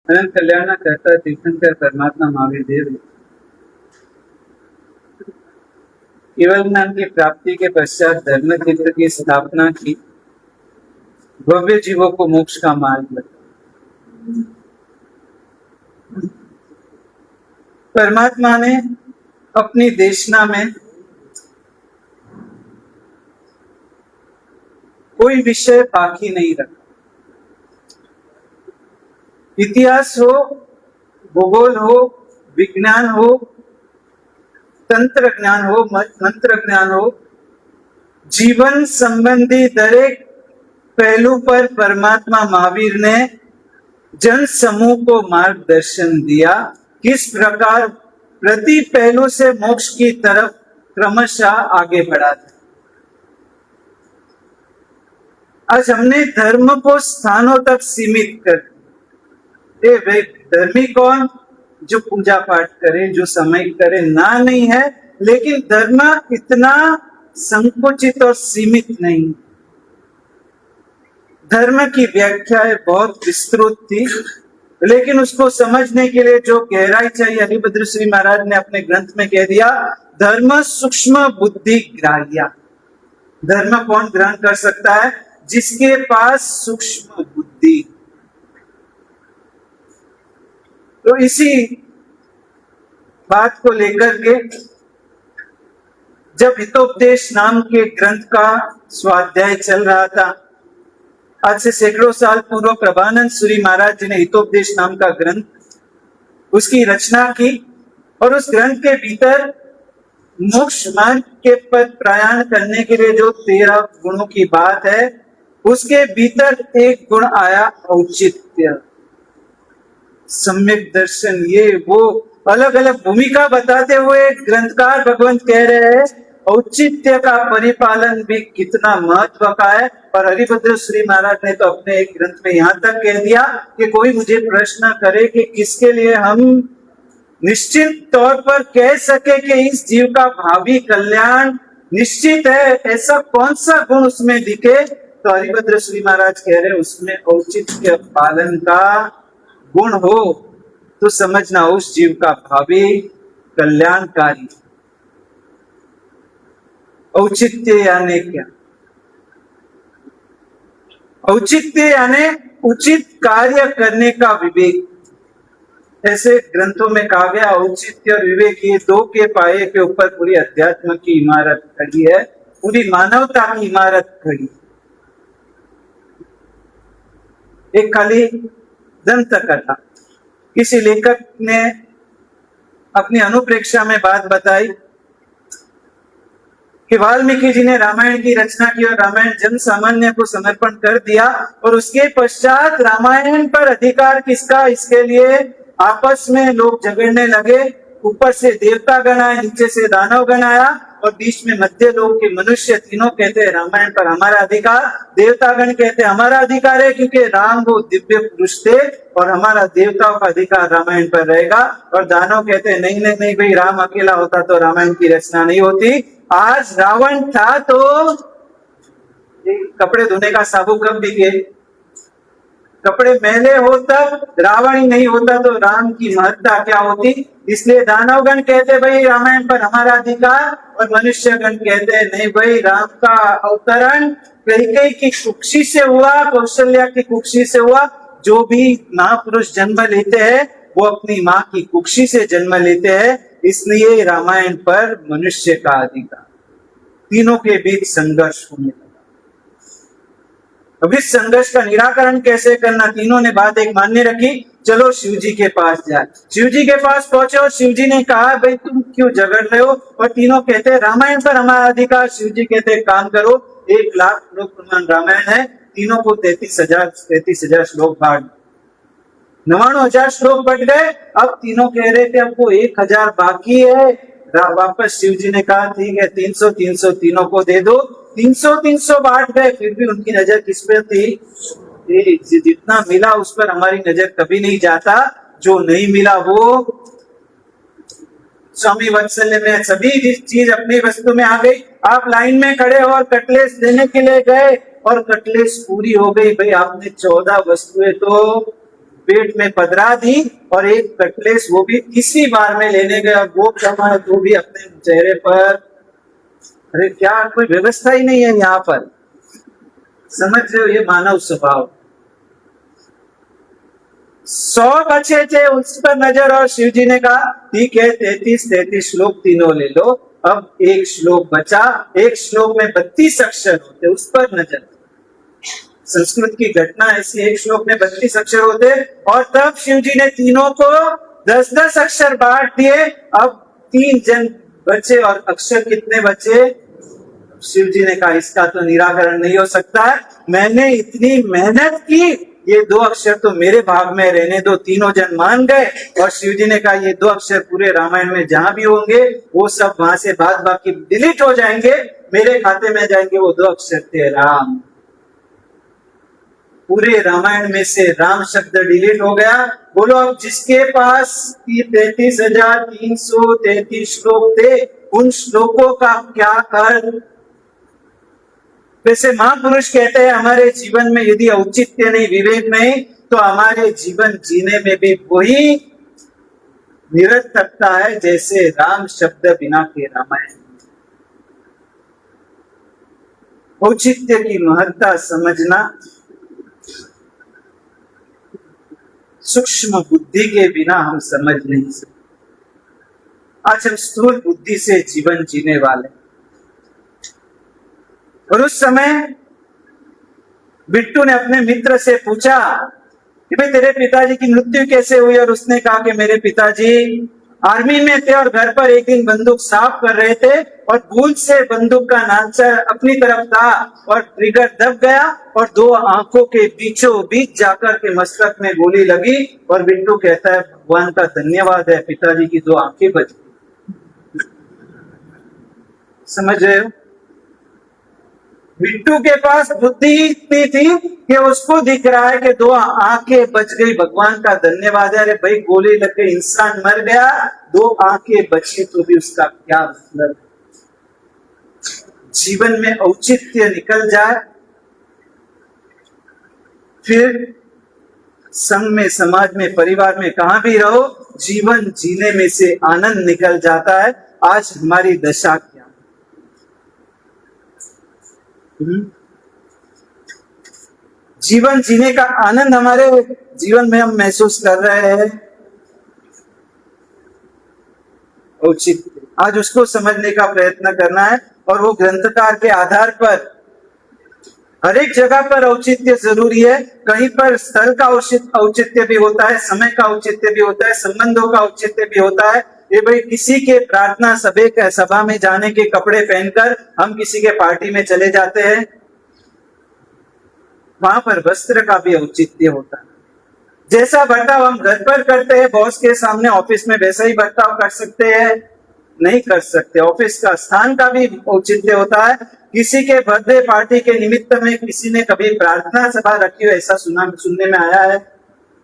अनंत कल्याण कहता तीर्थंकर परमात्मा महावीर देव केवल ज्ञान की प्राप्ति के पश्चात धर्म तीर्थ की स्थापना की, भव्य जीवों को मोक्ष का मार्ग बताया। परमात्मा ने अपनी देशना में कोई विषय बाकी नहीं रखा। इतिहास हो, भूगोल हो, विज्ञान हो, तंत्र ज्ञान हो, मंत्र ज्ञान हो, जीवन संबंधी दरेक पहलू पर परमात्मा महावीर ने जन समूह को मार्गदर्शन दिया, किस प्रकार प्रति पहलू से मोक्ष की तरफ क्रमशः आगे बढ़ा था। आज हमने धर्म को स्थानों तक सीमित कर दिया। वे धर्मी कौन? जो पूजा पाठ करे, जो समय करे, ना नहीं है, लेकिन धर्म इतना संकुचित और सीमित नहीं। धर्म की व्याख्याएं बहुत विस्तृत थी, लेकिन उसको समझने के लिए जो गहराई चाहिए, हरिभद्र श्री महाराज ने अपने ग्रंथ में कह दिया, धर्म सूक्ष्म बुद्धि ग्राह्य। धर्म कौन ग्रहण कर सकता है? जिसके पास सूक्ष्म बुद्धि। तो इसी बात को लेकर के जब हितोपदेश नाम के ग्रंथ का स्वाध्याय चल रहा था, आज से सैकड़ों साल पूर्व प्रभानंद सूरी महाराज जी ने हितोपदेश नाम का ग्रंथ, उसकी रचना की, और उस ग्रंथ के भीतर मोक्ष मार्ग के पद प्रयाण करने के लिए जो 13 गुणों की बात है, उसके भीतर एक गुण आया, औचित्य, सम्यक दर्शन। ये वो अलग अलग भूमिका बताते हुए ग्रंथकार भगवंत कह रहे हैं, औचित्य का परिपालन भी कितना महत्व का है। और हरिभद्र श्री महाराज ने तो अपने एक ग्रंथ में यहां तक कह दिया कि कोई मुझे प्रश्न करे कि किसके लिए हम निश्चित तौर पर कह सके कि इस जीव का भावी कल्याण निश्चित है, ऐसा कौन सा गुण उसमें दिखे, तो हरिभद्र श्री महाराज कह रहे उसमें औचित्य पालन का गुण हो तो समझना उस जीव का भावी कल्याणकारी। औचित्य यानी क्या? औचित्य यानी उचित कार्य करने का विवेक। ऐसे ग्रंथों में कहा गया, औचित्य और विवेक ये दो के पाए के ऊपर पूरी अध्यात्म की इमारत खड़ी है, पूरी मानवता की इमारत खड़ी। एक खाली दंत कथा, किसी लेखक ने अपनी अनुप्रेक्षा में बात बताई कि वाल्मीकि जी ने रामायण की रचना की और रामायण जन सामान्य को समर्पण कर दिया, और उसके पश्चात रामायण पर अधिकार किसका, इसके लिए आपस में लोग झगड़ने लगे। ऊपर से देवता गण आए, नीचे से दानव गण आया, और बीच में मध्य लोग के मनुष्य तीनों कहते हैं रामायण पर हमारा अधिकार। देवतागण कहते हैं हमारा अधिकार है क्योंकि राम वो दिव्य पुरुष थे और हमारा देवताओं का अधिकार रामायण पर रहेगा। और दानव कहते हैं नहीं नहीं नहीं भाई, राम अकेला होता तो रामायण की रचना नहीं होती। आज रावण था तो कपड़े धोने का साबुन कब दिखे? कपड़े मैले हो तब, रावण ही नहीं होता तो राम की महत्ता क्या होती। इसलिए दानवगण कहते भाई रामायण पर हमारा अधिकार, और मनुष्यगण कहते नहीं भाई, राम का अवतरण कैकेयी की कुक्षी से हुआ, कौशल्या की कुक्षी से हुआ। जो भी महापुरुष जन्म लेते हैं वो अपनी माँ की कुक्षी से जन्म लेते हैं, इसलिए रामायण पर मनुष्य का अधिकार। तीनों के बीच संघर्ष होने लगा। अब इस संघर्ष का निराकरण कैसे करना, तीनों ने बात एक मान्य रखी, चलो शिव जी के पास जाए। शिव जी के पास पहुंचे और शिव जी ने कहा भाई तुम क्यों झगड़ रहे हो, और तीनों कहते हैं रामायण पर हमारा अधिकार। शिव जी कहते हैं काम करो, 1 लाख श्लोक प्रमाण रामायण है, तीनों को 33,000 श्लोक बांट, 99,000 श्लोक बट गए। अब तीनों कह रहे थे हमको 1,000 बाकी है। वापस शिव जी ने कहा ठीक है 300 तीनों को दे दो। 300 बांट गए, फिर भी उनकी नजर किस पे थी? जितना मिला उस पर हमारी नजर कभी नहीं जाता, जो नहीं मिला वो स्वामी वात्सल्य में सभी चीज अपनी वस्तु में आ गई। आप लाइन में खड़े हो और कटलेस देने के लिए गए और कटलेस पूरी हो गई। भाई आपने 14 वस्तुएं तो पेट में पधरा दी और एक कटलेस वो भी तीसरी बार में लेने गए और वो जमा वो भी अपने चेहरे पर। अरे क्या कोई व्यवस्था ही नहीं है यहाँ पर। समझ रहे हो, ये मानव स्वभाव। 100 बचे थे उस पर नजर और शिव जी ने कहा ठीक है 33 श्लोक तीनों ले लो। अब एक श्लोक बचा, एक श्लोक में 32 अक्षर होते, उस पर नजर। संस्कृत की घटना ऐसी, एक श्लोक में 32 अक्षर होते और तब शिव जी ने तीनों को 10-10 अक्षर बांट दिए। अब 3 जन बचे और अक्षर कितने बचे? शिव जी ने कहा इसका तो निराकरण नहीं हो सकता है, मैंने इतनी मेहनत की, ये 2 अक्षर तो मेरे भाग में रहने दो। तीनों जन मान गए और शिव जी ने कहा ये 2 अक्षर पूरे रामायण में जहां भी होंगे वो सब वहां से बाद बाकी डिलीट हो जाएंगे, मेरे खाते में जाएंगे। वो 2 अक्षर थे राम। पूरे रामायण में से राम शब्द डिलीट हो गया। बोलो अब जिसके पास 33,333 श्लोक थे, उन श्लोकों का क्या अर्थ? वैसे महापुरुष कहते हैं हमारे जीवन में यदि औचित्य नहीं, विवेक नहीं, तो हमारे जीवन जीने में भी वही निरर्थकता है जैसे राम शब्द बिना के रामायण। औचित्य की महत्ता समझना सूक्ष्म बुद्धि के बिना हम समझ नहीं सकते। आज हम स्थूल बुद्धि से जीवन जीने वाले। और उस समय बिट्टू ने अपने मित्र से पूछा कि भाई तेरे पिताजी की मृत्यु कैसे हुई? और उसने कहा कि मेरे पिताजी आर्मी में थे और घर पर एक दिन बंदूक साफ कर रहे थे और भूल से बंदूक का नांचर अपनी तरफ था और ट्रिगर दब गया और 2 आंखों के बीचों बीच जाकर के मस्तक में गोली लगी। और बिट्टू कहता है भगवान का धन्यवाद है, पिताजी की 2 आंखें बच गई। समझ रहे हो? बिट्टू के पास बुद्धि इतनी थी कि उसको दिख रहा है कि 2 आंखें बच गई, भगवान का धन्यवाद है। अरे भाई गोली लग गई, इंसान मर गया, 2 आंखें बची तो भी उसका क्या मतलब? जीवन में औचित्य निकल जाए, फिर संघ में, समाज में, परिवार में कहां भी रहो, जीवन जीने में से आनंद निकल जाता है। आज हमारी दशा क्या? जीवन जीने का आनंद हमारे जीवन में हम महसूस कर रहे हैं औचित्य, आज उसको समझने का प्रयत्न करना है। और वो ग्रंथकार के आधार पर हर एक जगह पर औचित्य जरूरी है। कहीं पर स्थल का औचित्य भी होता है, समय का औचित्य भी होता है, संबंधों का औचित्य भी होता है। ये भाई किसी के प्रार्थना सभा में जाने के कपड़े पहनकर हम किसी के पार्टी में चले जाते हैं, वहां पर वस्त्र का भी औचित्य होता है। जैसा बर्ताव हम घर पर करते हैं बॉस के सामने, ऑफिस में वैसा ही बर्ताव कर सकते हैं? नहीं कर सकते। ऑफिस का स्थान का भी औचित्य होता है। किसी के बर्थडे पार्टी के निमित्त में किसी ने कभी प्रार्थना सभा रखी हो, ऐसा सुनने में आया है।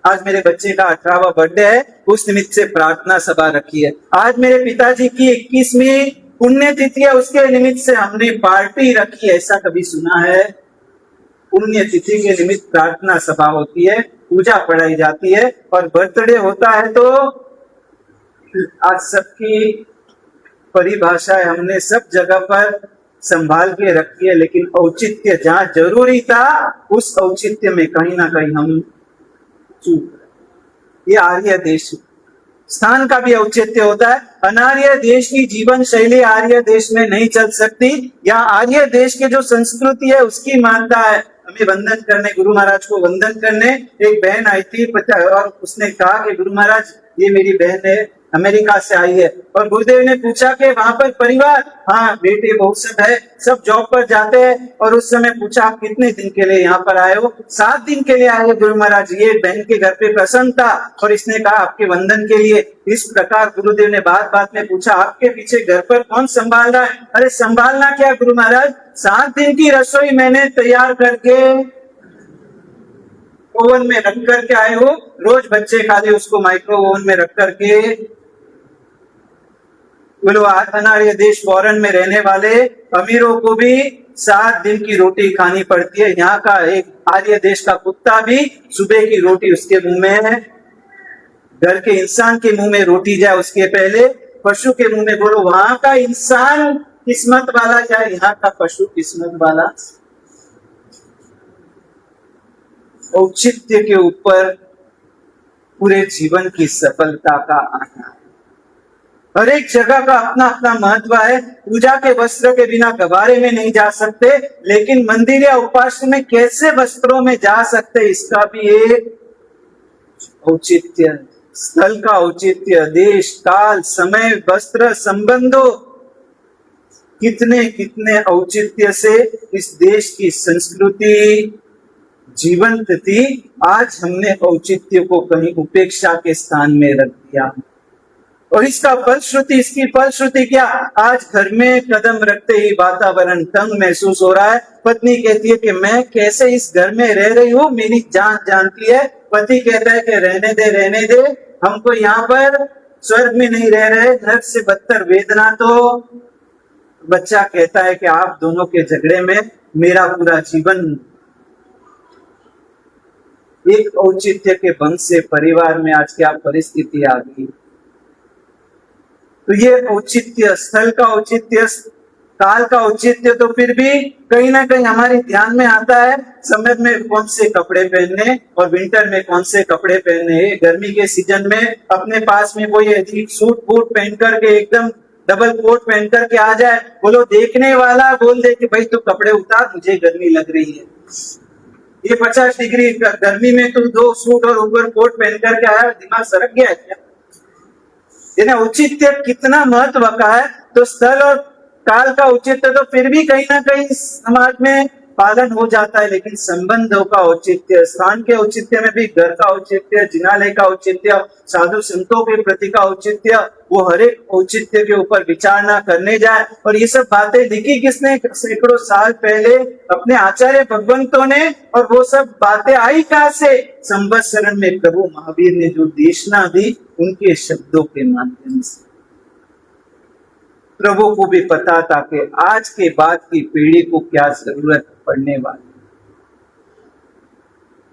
आज मेरे बच्चे का 18वां बर्थडे है, उस निमित्त से प्रार्थना सभा रखी है। आज मेरे पिताजी की 21वीं पुण्यतिथि है, उसके निमित्त से हमने पार्टी रखी है, ऐसा कभी सुना है? पुण्यतिथि के निमित्त प्रार्थना सभा होती है, पूजा पढ़ाई जाती है। और बर्थडे होता है तो आज सबकी परिभाषा है, हमने सब जगह पर संभाल के रखी है, लेकिन औचित्य जहां जरूरी था उस औचित्य में कहीं ना कहीं हम चूक। ये आर्य देश, स्थान का भी औचित्य होता है। अनार्य देश की जीवन शैली आर्य देश में नहीं चल सकती। यहाँ आर्य देश की जो संस्कृति है उसकी मानता है। हमें वंदन करने, गुरु महाराज को वंदन करने एक बहन आई थी और उसने कहा कि गुरु महाराज ये मेरी बहन है, अमेरिका से आई है। और गुरुदेव ने पूछा कि वहां पर परिवार? हाँ बेटे बहू सब है, सब जॉब पर जाते हैं। और उस समय पूछा आप कितने दिन के लिए यहाँ पर आए हो? 7 दिन के लिए आए हो गुरु महाराज। ये बहन के घर पे प्रसन्न था और इसने कहा आपके वंदन के लिए। इस प्रकार गुरुदेव ने बात बात में पूछा आपके पीछे घर पर कौन संभाल रहा है? अरे संभालना क्या गुरु महाराज, 7 दिन की रसोई मैंने तैयार करके ओवन में रख करके आए हो, रोज बच्चे खा ले उसको माइक्रो ओवन में रख करके। बोलो अनार्य देश फॉरेन में रहने वाले अमीरों को भी 7 दिन की रोटी खानी पड़ती है। यहाँ का एक आर्य देश का कुत्ता भी सुबह की रोटी उसके मुंह में है। घर के इंसान के मुंह में रोटी जाए उसके पहले पशु के मुंह में। बोलो वहां का इंसान किस्मत वाला या यहाँ का पशु किस्मत वाला? औचित्य के ऊपर पूरे जीवन की सफलता का आना है। हर एक जगह का अपना अपना महत्व है। पूजा के वस्त्र के बिना गबारे में नहीं जा सकते, लेकिन मंदिर या उपासना में कैसे वस्त्रों में जा सकते, इसका भी एक औचित्य, स्थल का औचित्य, देश काल समय वस्त्र संबंधों, कितने कितने औचित्य से इस देश की संस्कृति जीवंत थी। आज हमने औचित्य को कहीं उपेक्षा के स्थान में रख दिया और इसका फलश्रुति, इसकी फलश्रुति क्या? आज घर में कदम रखते ही वातावरण तंग महसूस हो रहा है। पत्नी कहती है कि मैं कैसे इस घर में रह रही हूँ, मेरी जान जानती है। पति कहता है कि रहने दे, हमको यहाँ पर स्वर्ग में नहीं रह रहे, नरक से बदतर वेदना। तो बच्चा कहता है कि आप दोनों के झगड़े में मेरा पूरा जीवन। एक औचित्य के भंग से परिवार में आज क्या परिस्थिति आ गई। तो ये औचित्य, स्थल का औचित्य, काल का औचित्य तो फिर भी कहीं ना कहीं हमारे ध्यान में आता है। समर में कौन से कपड़े पहनने और विंटर में कौन से कपड़े पहनने। गर्मी के सीजन में अपने पास में कोई अजीब सूट बूट पहन करके, एकदम डबल कोट पहन करके आ जाए, बोलो देखने वाला बोल दे कि भाई तू कपड़े उतार, मुझे गर्मी लग रही है। ये 50 डिग्री गर्मी में तू 2 सूट और ऊपर कोट पहन करके आया, दिमाग सरक गया है क्या? औचित्य कितना महत्व का है। तो स्थल और काल का औचित्य तो फिर भी कहीं ना कहीं समाज में पालन हो जाता है, लेकिन संबंधों का औचित्य, स्थान के औचित्य में भी घर का औचित्य, जिनालय का औचित्य, साधु संतों के प्रति का औचित्य, वो हर एक औचित्य के ऊपर विचार ना करने जाए। और ये सब बातें लिखी किसने? सैकड़ों साल पहले अपने आचार्य भगवंतों ने। और वो सब बातें आई कहां से? संवत्सरण में प्रभु महावीर ने जो देशना दी, उनके शब्दों के माध्यम से। प्रभु को भी पता था कि आज के बाद की पीढ़ी को क्या जरूरत पड़ने वाली।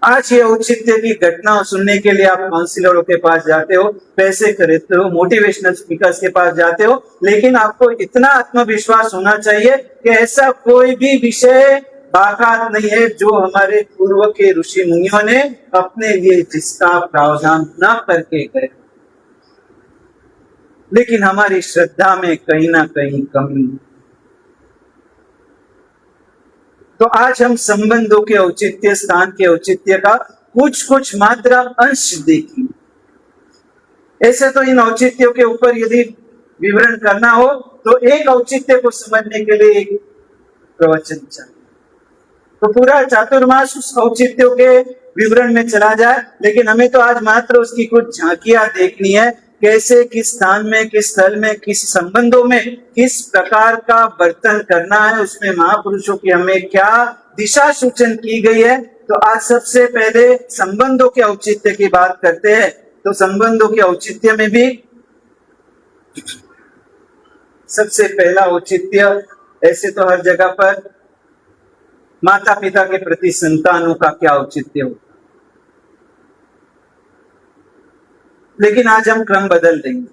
आज ये औचित्य की घटनाओं सुनने के लिए आप काउंसिलरों के पास जाते हो, पैसे खरीदते हो, मोटिवेशनल स्पीकर्स के पास जाते हो, लेकिन आपको इतना आत्मविश्वास होना चाहिए कि ऐसा कोई भी विषय बाकात नहीं है जो हमारे पूर्व के ऋषि मुनियों ने अपने लिए जिसका प्रावधान न करके गए। लेकिन हमारी श्रद्धा में कहीं ना कहीं कमी। तो आज हम संबंधों के औचित्य, स्थान के औचित्य का कुछ मात्र अंश देखें। ऐसे तो इन औचित्यों के ऊपर यदि विवरण करना हो तो एक औचित्य को समझने के लिए एक प्रवचन चाहिए। तो पूरा चातुर्मास उस औचित्यों के विवरण में चला जाए, लेकिन हमें तो आज मात्र उसकी कुछ झांकियां देखनी है। कैसे, किस स्थान में, किस स्थल में, किस संबंधों में किस प्रकार का वर्तन करना है, उसमें महापुरुषों की हमें क्या दिशा सूचन की गई है। तो आज सबसे पहले संबंधों के औचित्य की बात करते हैं। तो संबंधों के औचित्य में भी सबसे पहला औचित्य, ऐसे तो हर जगह पर माता पिता के प्रति संतानों का क्या औचित्य होता, लेकिन आज हम क्रम बदल देंगे।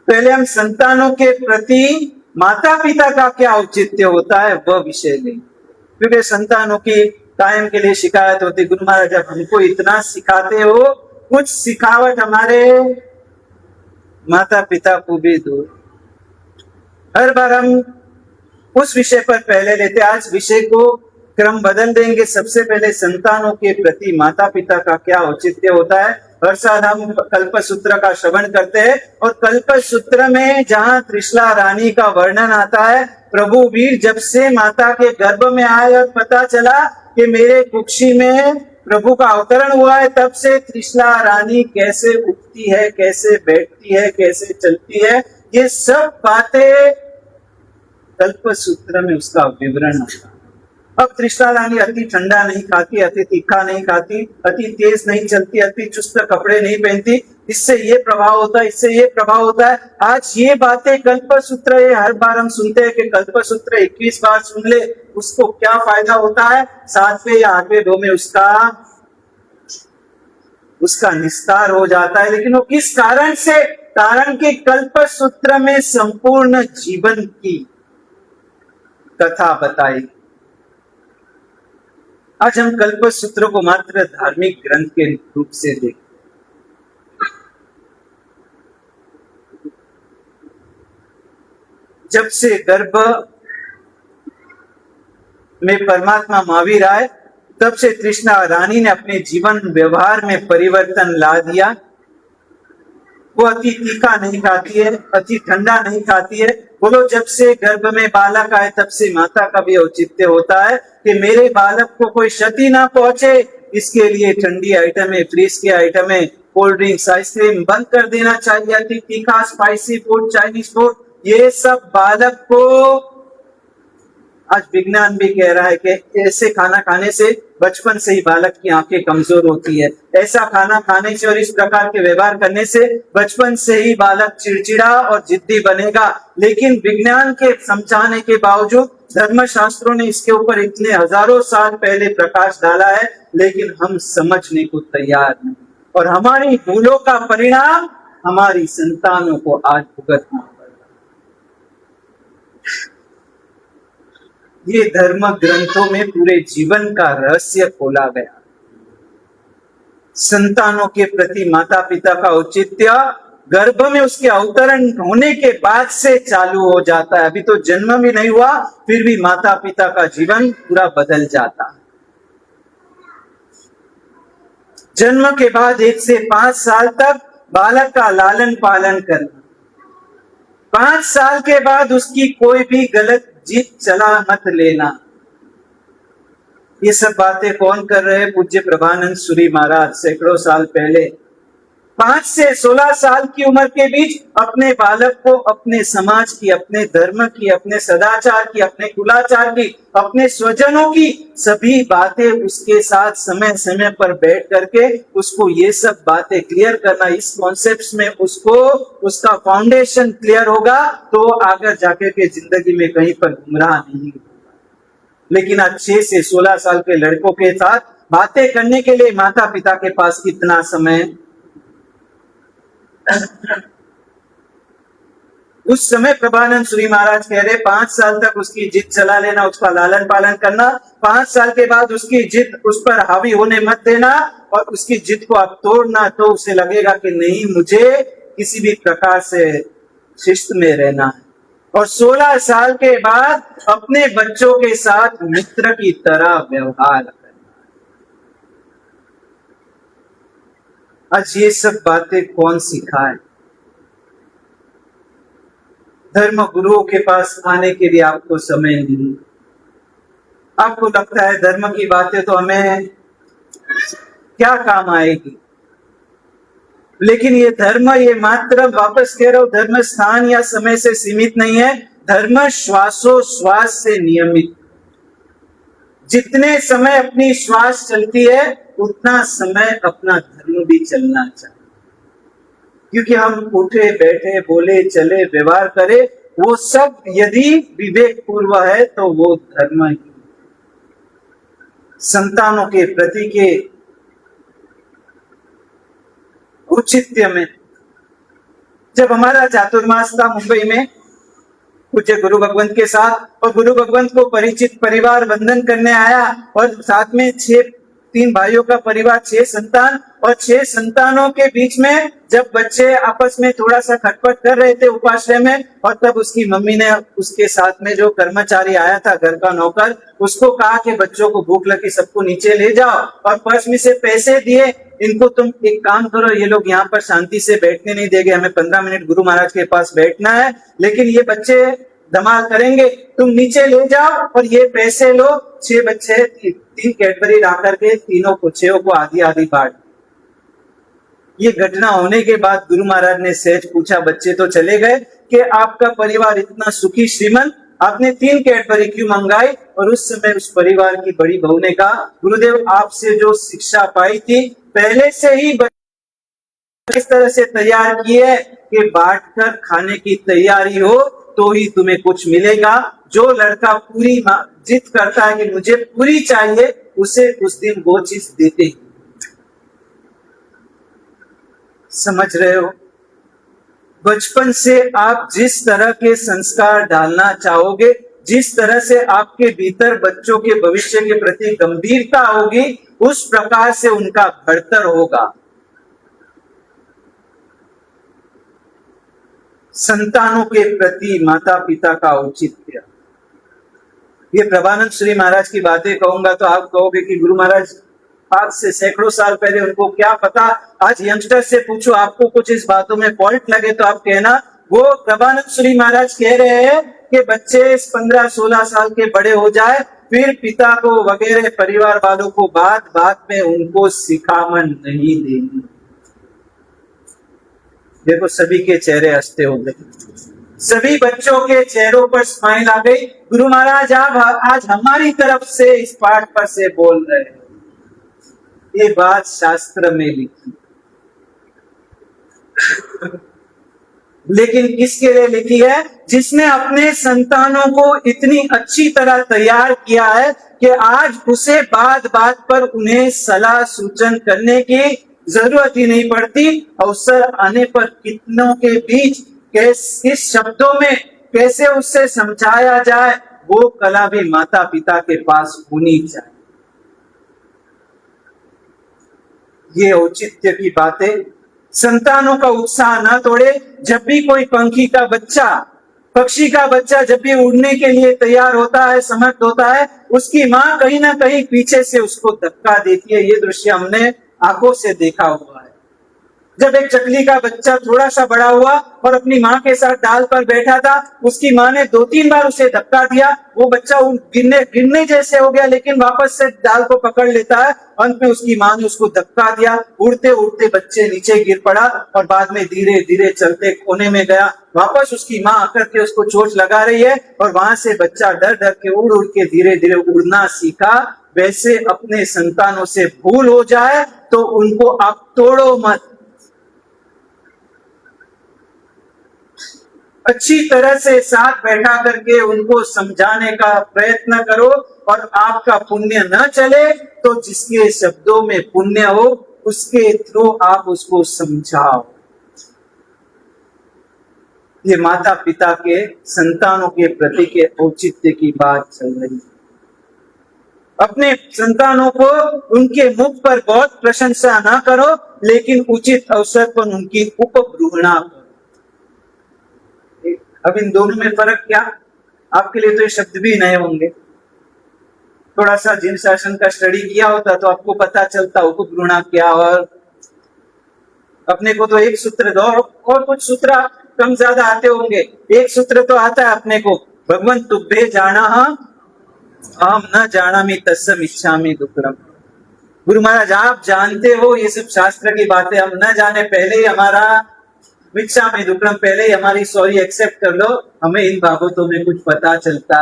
पहले हम संतानों के प्रति माता पिता का क्या औचित्य होता है वह विषय लेंगे, क्योंकि संतानों की कायम के लिए शिकायत होती, गुरु महाराज आप हमको इतना सिखाते हो, कुछ सिखावट हमारे माता पिता को भी दो। हर बार हम उस विषय पर पहले लेते, आज विषय को क्रम बदल देंगे। सबसे पहले संतानों के प्रति माता पिता का क्या औचित्य होता है। हर साल हम कल्प सूत्र का श्रवण करते हैं और कल्प सूत्र में जहां त्रिशला रानी का वर्णन आता है, प्रभु वीर जब से माता के गर्भ में आए और पता चला कि मेरे कुक्षी में प्रभु का अवतरण हुआ है, तब से त्रिशला रानी कैसे उठती है, कैसे बैठती है, कैसे चलती है, ये सब बातें कल्प सूत्र में उसका विवरण आता है। अब तृष्णा रानी अति ठंडा नहीं खाती, अति तीखा नहीं खाती, अति तेज नहीं चलती, अति चुस्त कपड़े नहीं पहनती। इससे ये प्रभाव होता है, इससे ये प्रभाव होता है। आज ये बातें कल्पसूत्र, ये हर बार हम सुनते हैं कि कल्पसूत्र 21 बार सुन ले उसको क्या फायदा होता है, 7वें या 8वें दो में उसका निस्तार हो जाता है। लेकिन वो किस कारण से? कारण के कल्पसूत्र में संपूर्ण जीवन की कथा बताई। आज हम कल्पसूत्र को मात्र धार्मिक ग्रंथ के रूप से देखें। जब से गर्भ में परमात्मा महावीर आए, तब से तृष्णा रानी ने अपने जीवन व्यवहार में परिवर्तन ला दिया। वो अति तीखा नहीं खाती है, अति ठंडा नहीं खाती है। बोलो, जब से गर्भ में बालक आए तब से माता का भी औचित्य होता है कि मेरे बालक को कोई क्षति ना पहुंचे, इसके लिए ठंडी आइटमें, फ्रीज के आइटमें, कोल्ड ड्रिंक्स, आइसक्रीम बंद कर देना चाहिए। अति तीखा, स्पाइसी फूड, चाइनीज फूड, ये सब बालक को, आज विज्ञान भी कह रहा है कि ऐसे खाना खाने से बचपन से ही बालक की आंखें कमजोर होती है। ऐसा खाना खाने से और इस प्रकार के व्यवहार करने से बचपन से ही बालक चिड़चिड़ा और जिद्दी बनेगा। लेकिन विज्ञान के समझाने के बावजूद धर्मशास्त्रों ने इसके ऊपर इतने हजारों साल पहले प्रकाश डाला है, लेकिन हम समझने को तैयार नहीं। और हमारी भूलों का परिणाम हमारी संतानों को आज भुगतना पड़ता। ये धर्म ग्रंथों में पूरे जीवन का रहस्य खोला गया। संतानों के प्रति माता पिता का औचित्य गर्भ में उसके अवतरण होने के बाद से चालू हो जाता है। अभी तो जन्म भी नहीं हुआ, फिर भी माता पिता का जीवन पूरा बदल जाता है। जन्म के बाद 1 से 5 साल तक बालक का लालन पालन करना, 5 साल के बाद उसकी कोई भी गलत जिद चला मत लेना। ये सब बातें कौन कर रहे हैं? पूज्य प्रभानंद सूरी महाराज सैकड़ों साल पहले 5 से 16 साल की उम्र के बीच अपने बालक को अपने समाज की, अपने धर्म की, अपने सदाचार की, अपने कुलाचार की, अपने स्वजनों की सभी बातें उसके साथ समय समय पर बैठ करके उसको ये सब बातें क्लियर करना। इस कॉन्सेप्ट्स में उसको उसका फाउंडेशन क्लियर होगा तो आगे जाके के जिंदगी में कहीं पर गुमराह नहीं होगा। लेकिन आज 6 से 16 साल के लड़कों के साथ बातें करने के लिए माता पिता के पास कितना समय? उस समय प्रभानंद सूरी महाराज कह रहे 5 साल तक उसकी जिद चला लेना, उसका लालन पालन करना। 5 साल के बाद उसकी जिद उस पर हावी होने मत देना, और उसकी जिद को आप तोड़ना तो उसे लगेगा कि नहीं, मुझे किसी भी प्रकार से शिस्त में रहना है। और 16 साल के बाद अपने बच्चों के साथ मित्र की तरह व्यवहार करना। आज ये सब बातें कौन सिखाए? धर्म गुरुओं के पास आने के लिए आपको समय नहीं। आपको लगता है धर्म की बातें तो हमें क्या काम आएगी, लेकिन ये धर्म, ये मात्र वापस कह रहा हूं, धर्म स्थान या समय से सीमित नहीं है। धर्म श्वासोश्वास से नियमित। जितने समय अपनी श्वास चलती है उतना समय अपना धर्म भी चलना चाहिए। क्योंकि हम उठे बैठे बोले चले व्यवहार करें, वो सब यदि विवेक पूर्व है तो वो धर्म ही। संतानों के प्रति के औचित्य में, जब हमारा चातुर्मास था मुंबई में पूज्य गुरु भगवंत के साथ, और गुरु भगवंत को परिचित परिवार वंदन करने आया, और साथ में 3 भाइयों का परिवार, 6 संतान, और 6 संतानों के बीच में जब बच्चे आपस में थोड़ा सा खटपट कर रहे थे उपाश्रय में, और तब उसकी मम्मी ने उसके साथ में जो कर्मचारी आया था, घर का नौकर, उसको कहा कि बच्चों को भूख लगी, सबको नीचे ले जाओ, और पर्स में से पैसे दिए, इनको तुम एक काम करो, ये लोग यहाँ पर शांति से बैठने नहीं देंगे, हमें 15 मिनट गुरु महाराज के पास बैठना है, लेकिन ये बच्चे धमाल करेंगे, तुम नीचे ले जाओ और ये पैसे लो। 6 बच्चे 3 कैडबरी ला करके तीनों को 6 को आधी आधी बांट। ये घटना होने के बाद गुरु महाराज ने सहज पूछा, बच्चे तो चले गए, कि आपका परिवार इतना सुखी श्रीमंत, आपने 3 कैडबरी क्यों मंगाई? और उस समय उस परिवार की बड़ी बहू ने कहा, गुरुदेव आपसे जो शिक्षा पाई थी पहले से ही इस तरह से तैयार की है कि बांटकर खाने की तैयारी हो तो ही तुम्हें कुछ मिलेगा। जो लड़का पूरी जिद करता है कि मुझे पूरी चाहिए, उसे उस दिन वो चीज देते ही। समझ रहे हो? बचपन से आप जिस तरह के संस्कार डालना चाहोगे, जिस तरह से आपके भीतर बच्चों के भविष्य के प्रति गंभीरता होगी, उस प्रकार से उनका घड़तर होगा। संतानों के प्रति माता पिता का औचित्य। ये प्रभानंद श्री महाराज की बातें कहूंगा तो आप कहोगे कि गुरु महाराज आज से सैकड़ों साल पहले उनको क्या पता। आज यंगस्टर से पूछो, आपको कुछ इस बातों में फॉल्ट लगे तो आप कहना। वो प्रभानंद श्री महाराज कह रहे हैं कि बच्चे 15-16 साल के बड़े हो जाए, फिर पिता को वगैरह परिवार वालों को बात बात में उनको सिखावन नहीं देनी। देखो सभी के चेहरे हंसते हो गए, सभी बच्चों के चेहरों पर स्माइल आ गई। गुरु महाराज आप आज हमारी तरफ से इस पाठ पर से बोल रहे हैं। ये बात शास्त्र में लिखी, लेकिन किसके लिए लिखी है? जिसने अपने संतानों को इतनी अच्छी तरह तैयार किया है कि आज उसे बात बात पर उन्हें सलाह सूचन करने की जरूरत ही नहीं पड़ती। अवसर आने पर कितनों के बीच किस शब्दों में कैसे उससे समझाया जाए, वो कला भी माता पिता के पास होनी चाहिए। ये औचित्य की बातें। संतानों का उत्साह न तोड़े। जब भी कोई पक्षी का बच्चा जब भी उड़ने के लिए तैयार होता है, समर्थ होता है, उसकी माँ कहीं ना कहीं पीछे से उसको धक्का देती है। ये दृश्य हमने आंखों से देखा हुआ है। जब एक चकली का बच्चा थोड़ा सा बड़ा हुआ और अपनी माँ के साथ डाल पर बैठा था, उसकी माँ ने 2-3 बार उसे धक्का दिया। वो बच्चा गिरने जैसे हो गया, लेकिन वापस से डाल को पकड़ लेता है। अंत में उसकी माँ ने उसको धक्का दिया, उड़ते उड़ते बच्चे नीचे गिर पड़ा और बाद में धीरे धीरे चलते कोने में गया। वापस उसकी माँ आकर के उसको चोट लगा रही है और वहां से बच्चा डर डर के उड़ उड़ के धीरे धीरे उड़ना सीखा। वैसे अपने संतानों से भूल हो जाए तो उनको आप तोड़ो मत, अच्छी तरह से साथ बैठा करके उनको समझाने का प्रयत्न करो। और आपका पुण्य न चले तो जिसके शब्दों में पुण्य हो उसके थ्रू आप उसको समझाओ। ये माता पिता के संतानों के प्रति के औचित्य की बात चल रही है। अपने संतानों को उनके मुख पर बहुत प्रशंसा ना करो, लेकिन उचित अवसर पर उनकी उपभ्रूणा करो। अब इन दोनों में फर्क क्या? आपके लिए तो ये शब्द भी नए होंगे। थोड़ा सा जिन शासन का स्टडी किया होता तो आपको पता चलता उपभ्रूणा क्या। और अपने को तो एक सूत्र दो और कुछ सूत्र कम ज्यादा आते होंगे। एक सूत्र तो आता है अपने को, भगवंत तुभ्ये जाना अहम न जानामि तस्म इच्छामि दुक्कड़म। गुरु महाराज आप जानते हो ये सब शास्त्र की बातें, हम न जाने पहले ही हमारा इच्छामि दुक्कड़म, पहले ही हमारी सॉरी एक्सेप्ट कर लो, हमें इन बाबतों में कुछ पता चलता।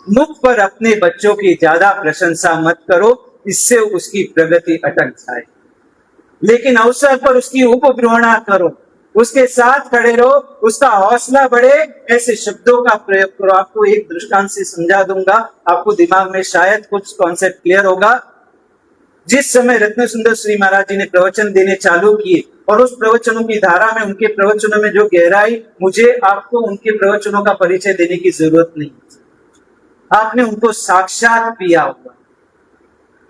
मुख पर अपने बच्चों की ज्यादा प्रशंसा मत करो, इससे उसकी प्रगति अटक जाए। लेकिन अवसर पर उसकी उपभ्रूणा करो, उसके साथ खड़े रहो, उसका हौसला बढ़े, ऐसे शब्दों का प्रयोग करो। आपको एक दृष्टांत से समझा दूंगा, आपको दिमाग में शायद कुछ कॉन्सेप्ट क्लियर होगा। जिस समय रत्न सुंदर श्री महाराज जी ने प्रवचन देने चालू किए और उस प्रवचनों की धारा में, उनके प्रवचनों में जो गहराई, मुझे आपको उनके प्रवचनों का परिचय देने की जरूरत नहीं, आपने उनको साक्षात पिया हुआ।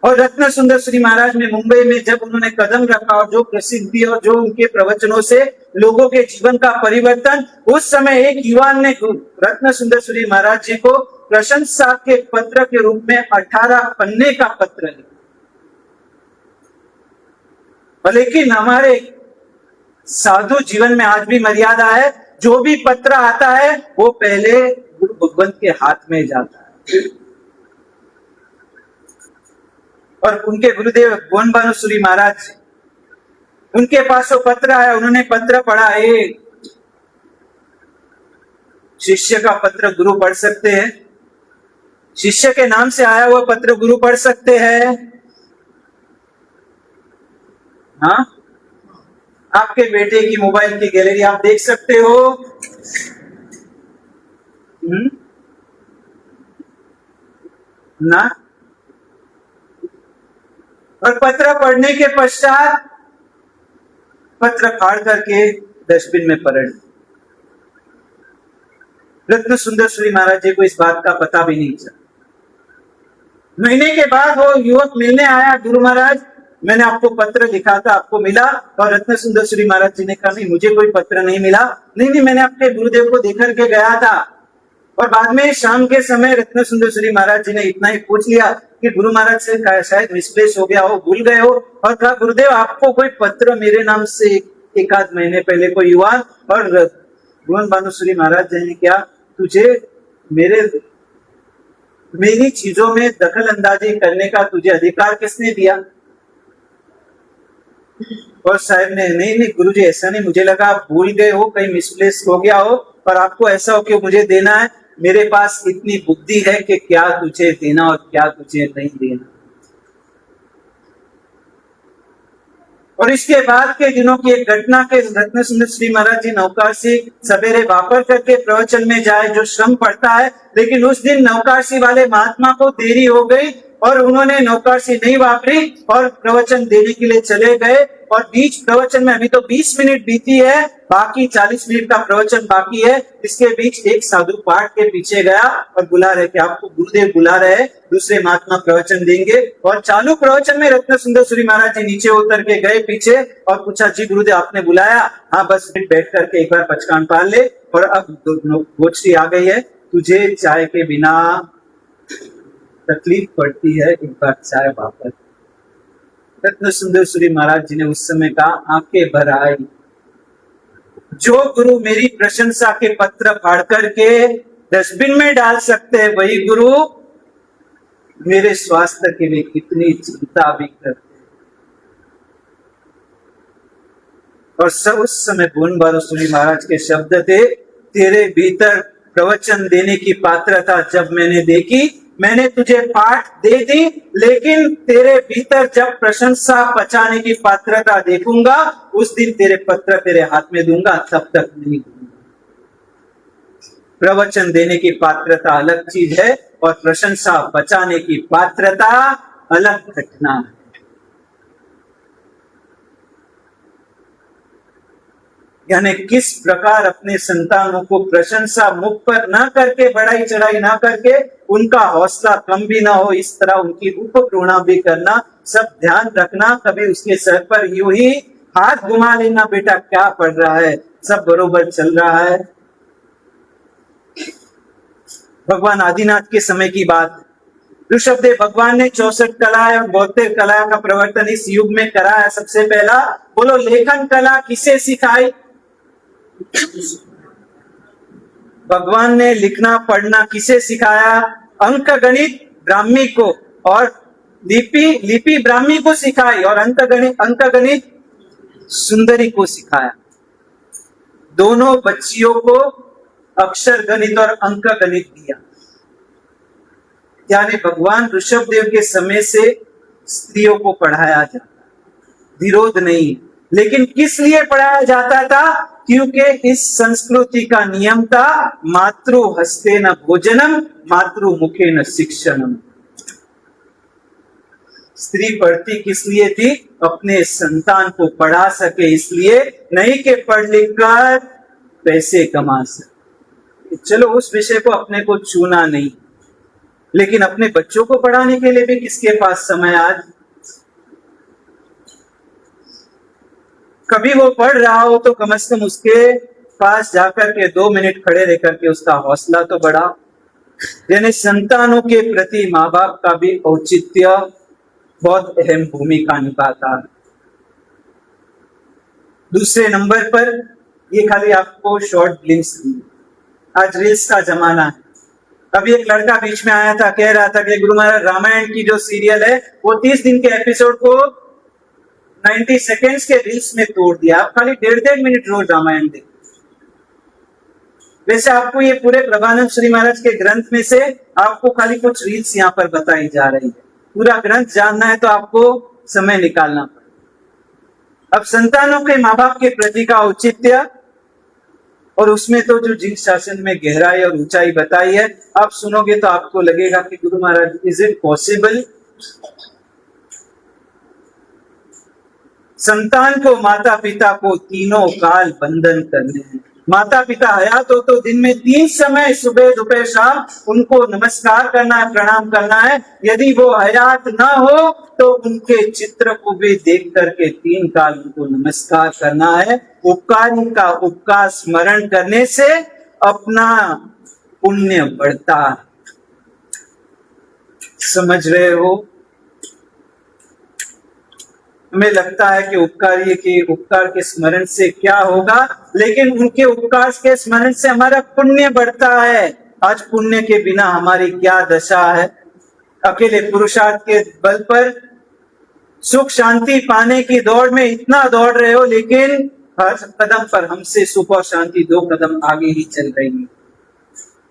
और रत्न सुंदर श्री महाराज में मुंबई में जब उन्होंने कदम रखा और जो प्रसिद्धि और जो उनके प्रवचनों से लोगों के जीवन का परिवर्तन, उस समय एक युवान ने रत्न सुंदर श्री महाराज जी को प्रशंसा के पत्र के रूप में 18 पन्ने का पत्र लिखा। लेकिन हमारे साधु जीवन में आज भी मर्यादा है, जो भी पत्र आता है वो पहले गुरु भगवंत के हाथ में जाता है। और उनके गुरुदेव गोवन भानुसूरी महाराज, उनके पास वो पत्र आया, उन्होंने पत्र पढ़ा। शिष्य का पत्र गुरु पढ़ सकते हैं? शिष्य के नाम से आया हुआ पत्र गुरु पढ़ सकते हैं? हाँ, आपके बेटे की मोबाइल की गैलरी आप देख सकते हो। ना, और पत्र पढ़ने के पश्चात पत्र फाड़ करके डस्टबिन में पलट। रत्न सुंदर सूरी महाराज जी को इस बात का पता भी नहीं चला। महीने के बाद वो युवक मिलने आया, गुरु महाराज मैंने आपको पत्र लिखा था, आपको मिला? और रत्न सुंदर सूरी महाराज जी ने कहा नहीं, मुझे कोई पत्र नहीं मिला। नहीं, मैंने आपके गुरुदेव को देख के गया था। और बाद में शाम के समय रत्न सुंदर सूरी महाराज जी ने इतना ही पूछ लिया कि गुरु महाराज से शायद मिसप्लेस हो गया हो, भूल गए हो, और कहा गुरुदेव आपको कोई पत्र मेरे नाम से एक आध महीने पहले कोई हुआ? और भुवन भानुसूरी महाराज जी ने क्या, तुझे मेरी चीजों में दखल अंदाजी करने का तुझे अधिकार किसने दिया? और साहब ने नहीं गुरुजी ऐसा नहीं, मुझे लगा आप भूल गए हो, कहीं मिसप्लेस हो गया हो, और आपको ऐसा हो कि मुझे देना है। मेरे पास इतनी बुद्धि है कि क्या तुझे देना और क्या तुझे नहीं देना। और इसके बाद के दिनों की एक घटना के रत्न सुंदर श्री महाराज जी नौकाशी सवेरे वापर करके प्रवचन में जाए, जो श्रम पड़ता है, लेकिन उस दिन नौकाशी वाले महात्मा को देरी हो गई और उन्होंने नौकाशी नहीं वापरी और प्रवचन देने के लिए चले गए। और बीच प्रवचन में अभी तो 20 मिनट बीती है, बाकी 40 मिनट का प्रवचन बाकी है। इसके बीच एक साधु पाठ के पीछे गया और बुला रहे कि आपको गुरुदेव बुला रहे हैं, दूसरे महात्मा प्रवचन देंगे। और चालू प्रवचन में रत्न सुंदर सूरी महाराज जी नीचे उतर के गए पीछे और पूछा, जी गुरुदेव आपने बुलाया? हाँ, बस बैठ करके एक बार पचकान पाल ले, और अब गोचरी आ गई है, तुझे चाय के बिना तकलीफ पड़ती है, एक बार चाय वापस। रत्न सुंदर सूरी महाराज जी ने उस समय कहा, आंखें भर आई, जो गुरु मेरी प्रशंसा के पत्र फाड़ करके डस्टबिन में डाल सकते हैं, वही गुरु मेरे स्वास्थ्य के लिए कितनी चिंता भी करते। और सब उस समय भुवन भानुसूरी महाराज के शब्द थे, तेरे भीतर प्रवचन देने की पात्रता जब मैंने देखी, मैंने तुझे पाठ दे दी, लेकिन तेरे भीतर जब प्रशंसा पचाने की पात्रता देखूंगा, उस दिन तेरे पत्र तेरे हाथ में दूंगा, तब तक नहीं दूंगा। प्रवचन देने की पात्रता अलग चीज है और प्रशंसा बचाने की पात्रता अलग घटना है। यानी किस प्रकार अपने संतानों को प्रशंसा मुख पर ना करके, बढ़ाई चढ़ाई ना करके, उनका हौसला कम भी ना हो, इस तरह उनकी उपप्रोणा भी करना, सब ध्यान रखना। कभी उसके सर पर यूं ही हाथ घुमा लेना, बेटा क्या पढ़ रहा है, सब बरोबर चल रहा है। भगवान आदिनाथ के समय की बात, ऋषभदेव भगवान ने 64 कलाएं और 72 कला का प्रवर्तन इस युग में करा है। सबसे पहला बोलो, लेखन कला किसे सिखाई? भगवान ने लिखना पढ़ना किसे सिखाया? अंक गणित ब्राह्मी को और लिपि ब्राह्मी को सिखाई, और अंक गणित सुंदरी को सिखाया। दोनों बच्चियों को अक्षर गणित और अंक गणित दिया। यानी भगवान ऋषभदेव के समय से स्त्रियों को पढ़ाया जाता, विरोध नहीं, लेकिन किस लिए पढ़ाया जाता था? क्योंकि इस संस्कृति का नियम था, मातृ हस्ते न भोजनम, मातृ मुखे न शिक्षणम। स्त्री पढ़ती किस लिए थी? अपने संतान को पढ़ा सके, इसलिए नहीं कि पढ़ लिख कर पैसे कमा सके। चलो उस विषय को अपने को छूना नहीं, लेकिन अपने बच्चों को पढ़ाने के लिए भी किसके पास समय आज? कभी वो पढ़ रहा हो तो कम से कम उसके पास जाकर के 2 मिनट खड़े रह करके उसका हौसला तो बढ़ा। यानी संतानों के प्रति माँ बाप का भी औचित्य बहुत अहम भूमिका निभाता है। दूसरे नंबर पर, ये खाली आपको शॉर्ट ग्लिम्स दी, आज रील्स का जमाना है। अभी एक लड़का बीच में आया था, कह रहा था कि गुरु महाराज रामायण की जो सीरियल है वो 30 दिन के एपिसोड को 90 सेकेंड्स के रील्स में तोड़ दिया। आप खाली 1.5 मिनट रोज रामायण देखो। वैसे आपको ये पूरे प्रभानंद श्री महाराज के ग्रंथ में से आपको खाली कुछ रील्स यहाँ पर बताई जा रही है। पूरा ग्रंथ जानना है तो आपको समय निकालना पड़ेगा। अब संतानों के माँ बाप के प्रति का औचित्य, और उसमें तो जो जीव शासन में गहराई और ऊंचाई बताई है, आप सुनोगे तो आपको लगेगा कि Guru Maharaj, is it possible? संतान को माता पिता को तीनों काल बंधन करने हैं। माता पिता हयात हो तो दिन में 3 समय, सुबह दोपहर शाम, उनको नमस्कार करना है, प्रणाम करना है। यदि वो हयात ना हो तो उनके चित्र को भी देख करके 3 काल उनको नमस्कार करना है। उपकारी का उपकार स्मरण करने से अपना पुण्य बढ़ता है। समझ रहे हो? हमें लगता है कि उपकार के स्मरण से क्या होगा, लेकिन उनके उपकार के स्मरण से हमारा पुण्य बढ़ता है। आज पुण्य के बिना हमारी क्या दशा है। अकेले पुरुषार्थ के बल पर सुख शांति पाने की दौड़ में इतना दौड़ रहे हो, लेकिन हर कदम पर हमसे सुख और शांति 2 कदम आगे ही चल रही है।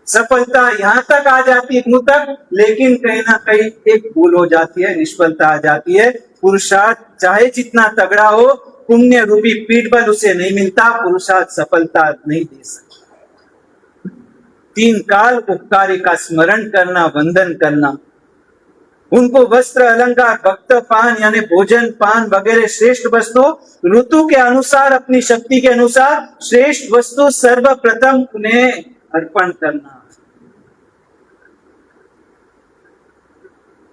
सफलता यहां तक आ जाती है, मुंह तक, लेकिन कहीं ना कहीं एक भूल हो जाती है, निष्फलता आ जाती है। पुरुषार्थ चाहे जितना तगड़ा हो, पुण्य रूपी पीठ बल उसे नहीं मिलता, पुरुषार्थ सफलता नहीं दे सकता। 3 काल उपकारी का स्मरण करना, वंदन करना, उनको वस्त्र अलंकार भक्त पान यानी भोजन पान वगैरह श्रेष्ठ वस्तु ऋतु के अनुसार, अपनी शक्ति के अनुसार श्रेष्ठ वस्तु सर्वप्रथम उन्हें अर्पण करना।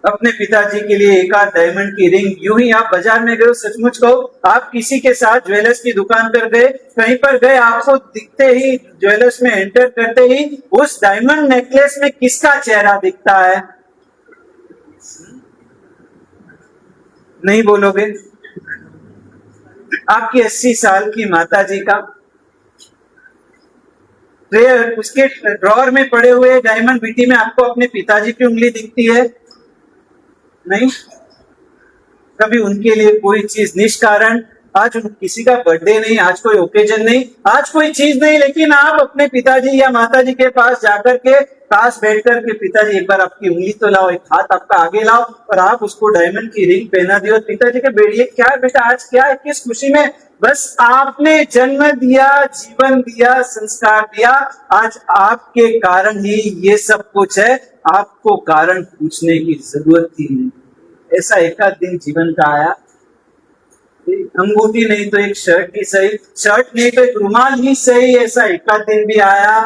अपने पिताजी के लिए एक आध डायमंड की रिंग, यूं ही आप बाजार में गए, सचमुच कहो, आप किसी के साथ ज्वेलर्स की दुकान पर गए, कहीं पर गए, आपको दिखते ही ज्वेलर्स में एंटर करते ही उस डायमंड नेकलेस में किसका चेहरा दिखता है? नहीं बोलोगे? आपकी 80 साल की माताजी का उसके ड्रॉर में पड़े हुए डायमंड बीटी में आपको अपने पिताजी की उंगली दिखती है? नहीं। कभी उनके लिए कोई चीज निष्कारण, आज किसी का बर्थडे नहीं, आज कोई ओकेजन नहीं, आज कोई चीज नहीं, लेकिन आप अपने पिताजी या माताजी के पास जाकर के पास बैठ कर के, पिताजी एक बार आपकी उंगली तो लाओ, एक हाथ आपका आगे लाओ, और आप उसको डायमंड की रिंग पहना दियो। पिताजी के बेटिए क्या है बेटा, आज क्या है, किस खुशी में? बस आपने जन्म दिया, जीवन दिया, संस्कार दिया, आज आपके कारण ही ये सब कुछ है, आपको कारण पूछने की जरूरत ही नहीं। ऐसा एकाध दिन जीवन का आया, अंगूठी नहीं तो एक शर्ट ही सही, शर्ट नहीं तो एक रुमाल ही सही, ऐसा एकाध दिन भी आया।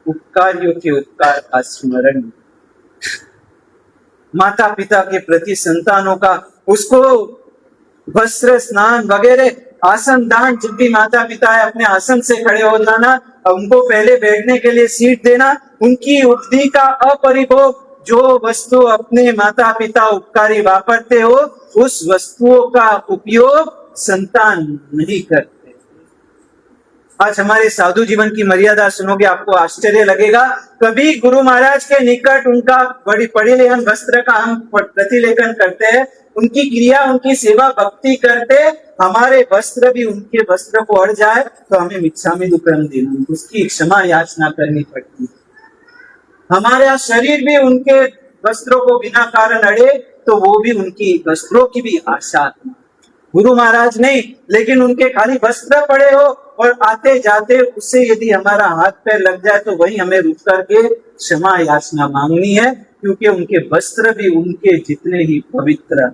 उपकारियों के उपकार का स्मरण, माता पिता के प्रति संतानों का, उसको वस्त्र स्नान वगैरह, आसन दान, जब भी माता पिता है अपने आसन से खड़े हो जाना, उनको पहले बैठने के लिए सीट देना, उनकी उपधि का अपरिभोग, जो वस्तु अपने माता पिता उपकारी वापरते हो, उस वस्तुओं का उपयोग संतान नहीं करते। आज हमारे साधु जीवन की मर्यादा सुनोगे आपको आश्चर्य लगेगा। कभी गुरु महाराज के निकट उनका बड़ी परिलेहन वस्त्र का हम प्रतिलेखन करते हैं, उनकी क्रिया, उनकी सेवा भक्ति करते, हमारे वस्त्र भी उनके वस्त्र को अड़ जाए तो हमें मिच्छामि दुक्कड़म देना, उसकी क्षमा याचना करनी पड़ती है। हमारा शरीर भी उनके वस्त्रों को बिना कारण अड़े तो वो भी उनकी वस्त्रों की भी आशा। गुरु महाराज नहीं, लेकिन उनके खाली वस्त्र पड़े हो और आते जाते उससे यदि हमारा हाथ पैर लग जाए तो वही हमें रुक करके क्षमा याचना मांगनी है, क्योंकि उनके वस्त्र भी उनके जितने ही पवित्र।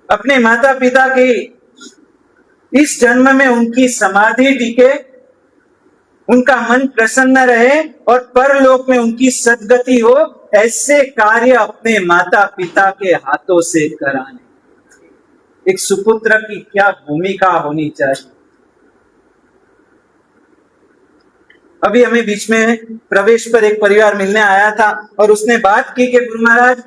अपने माता पिता के इस जन्म में उनकी समाधि टिके, उनका मन प्रसन्न रहे और परलोक में उनकी सद्गति हो, ऐसे कार्य अपने माता पिता के हाथों से कराने। एक सुपुत्र की क्या भूमिका होनी चाहिए। अभी हमें बीच में प्रवेश पर एक परिवार मिलने आया था और उसने बात की कि गुरु महाराज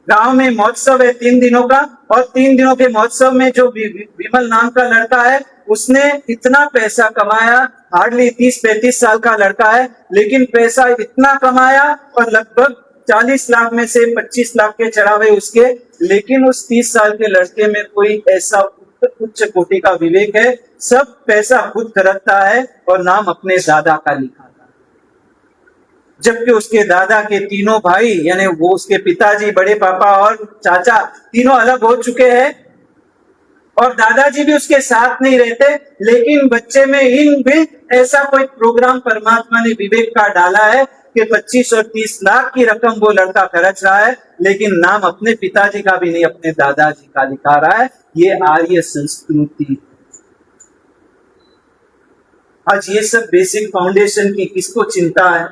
गांव में महोत्सव है 3 दिनों का, और 3 दिनों के महोत्सव में जो विमल नाम का लड़का है उसने इतना पैसा कमाया, हार्डली 30-35 साल का लड़का है, लेकिन पैसा इतना कमाया और लगभग 40 लाख में से 25 लाख के चढ़ावे उसके, लेकिन उस 30 साल के लड़के में कोई ऐसा उच्च कोटि का विवेक है, सब पैसा खुद खरीदता है और नाम अपने दादा का लिखा था। जबकि उसके दादा के तीनों भाई यानी वो उसके पिताजी, बड़े पापा और चाचा तीनों अलग हो चुके हैं और दादाजी भी उसके साथ नहीं रहते, लेकिन बच्चे में इनबिल्ट ऐसा कोई प्रोग्राम परमात्मा ने विवेक का डाला है कि 25 और 30 लाख की रकम वो लड़का खर्च रहा है, लेकिन नाम अपने पिताजी का भी नहीं, अपने दादाजी का लिखा रहा है। ये आर्य संस्कृति। आज ये सब बेसिक फाउंडेशन की किसको चिंता है?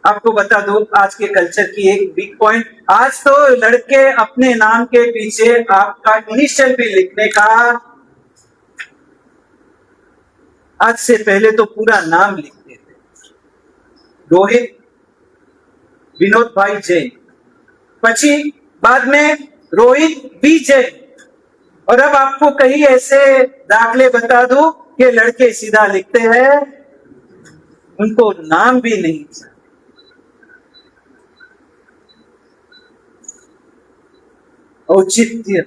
आपको बता दो आज के कल्चर की एक बिग पॉइंट, आज तो लड़के अपने नाम के पीछे आपका इनिशियल भी लिखने का, आज से पहले तो पूरा नाम लिखते थे, रोहित विनोद भाई जैन, पची बाद में रोहित बी जैन, और अब आपको कहीं ऐसे दाखले बता दूं कि लड़के सीधा लिखते हैं, उनको नाम भी नहीं। औचित्य,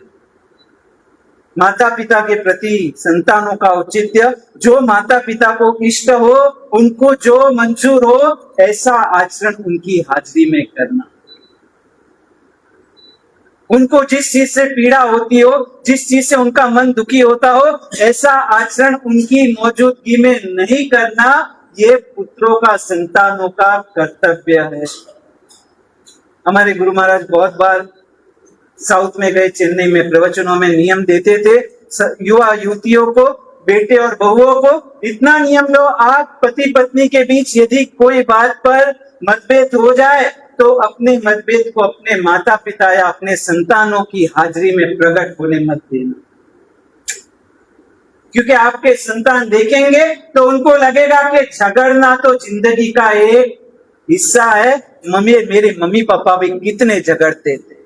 माता पिता के प्रति संतानों का औचित्य, जो माता पिता को इष्ट हो, उनको जो मंजूर हो ऐसा आचरण उनकी हाजिरी में करना। उनको जिस चीज से पीड़ा होती हो, जिस चीज से उनका मन दुखी होता हो, ऐसा आचरण उनकी मौजूदगी में नहीं करना, ये पुत्रों का, संतानों का कर्तव्य है। हमारे गुरु महाराज बहुत बार साउथ में गए, चेन्नई में प्रवचनों में नियम देते थे युवा युवतियों को, बेटे और बहुओं को, इतना नियम लो, आप पति पत्नी के बीच यदि कोई बात पर मतभेद हो जाए तो अपने मतभेद को अपने माता पिता या अपने संतानों की हाजिरी में प्रकट होने मत देना, क्योंकि आपके संतान देखेंगे तो उनको लगेगा कि झगड़ना तो जिंदगी का एक हिस्सा है, मेरे मम्मी पापा भी कितने झगड़ते थे।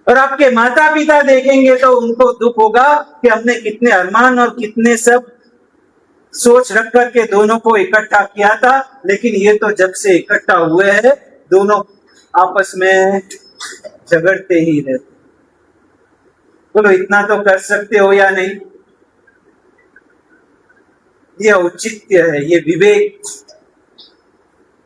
और आपके माता पिता देखेंगे तो उनको दुख होगा कि हमने कितने अरमान और कितने सब सोच रख कर के दोनों को इकट्ठा किया था, लेकिन ये तो जब से इकट्ठा हुए हैं दोनों आपस में झगड़ते ही रहते। बोलो इतना तो कर सकते हो या नहीं? ये औचित्य है, ये विवेक।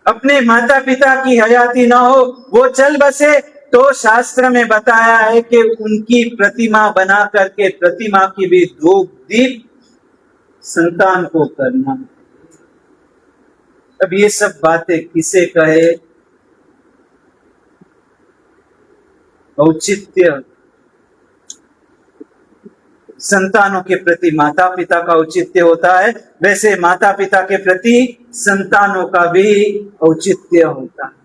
अपने माता पिता की हयाती ना हो, वो चल बसे तो शास्त्र में बताया है कि उनकी प्रतिमा बना करके प्रतिमा की भी धूप दीप संतान को करना। अब ये सब बातें किसे कहे? औचित्य, संतानों के प्रति माता पिता का औचित्य होता है, वैसे माता पिता के प्रति संतानों का भी औचित्य होता है।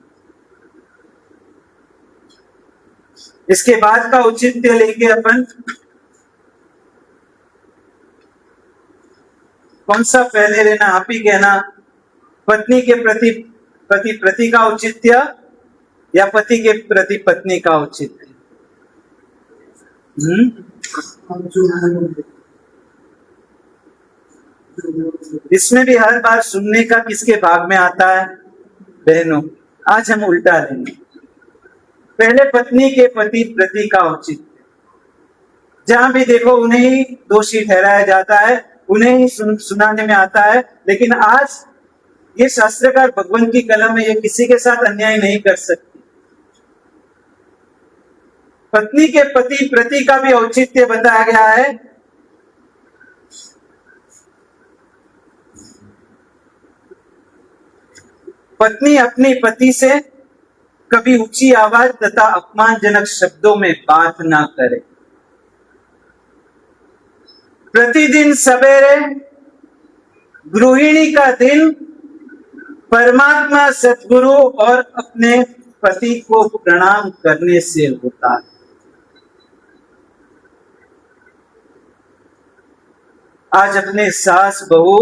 इसके बाद का औचित्य लेंगे अपन, कौन सा पहले लेना? आप ही कहना। पत्नी के प्रति पति का औचित्य या पति के प्रति पत्नी का औचित्य? इसमें भी हर बार सुनने का किसके भाग में आता है? बहनों। आज हम उल्टा लेंगे, पहले पत्नी के प्रति का औचित्य, जहां भी देखो उन्हें ही दोषी ठहराया जाता है, उन्हें ही सुनाने में आता है, लेकिन आज ये शास्त्रकार भगवान की कलम है, ये किसी के साथ अन्याय नहीं कर सकती। पत्नी के प्रति का भी औचित्य बताया गया है। पत्नी अपने पति से कभी ऊंची आवाज तथा अपमानजनक शब्दों में बात ना करे। प्रतिदिन सवेरे गृहिणी का दिन परमात्मा, सद्गुरु और अपने पति को प्रणाम करने से होता है। आज अपने सास बहू,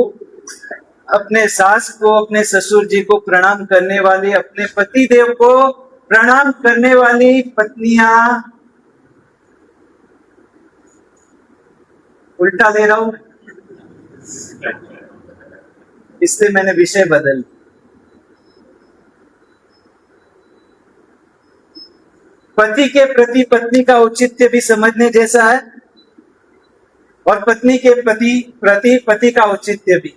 अपने सास को, अपने ससुर जी को प्रणाम करने वाली, अपने पति देव को प्रणाम करने वाली पत्नियां, उल्टा ले रहा हूं इसलिए मैंने विषय बदल। पति के प्रति पत्नी का औचित्य भी समझने जैसा है और पत्नी के प्रति पति का औचित्य भी।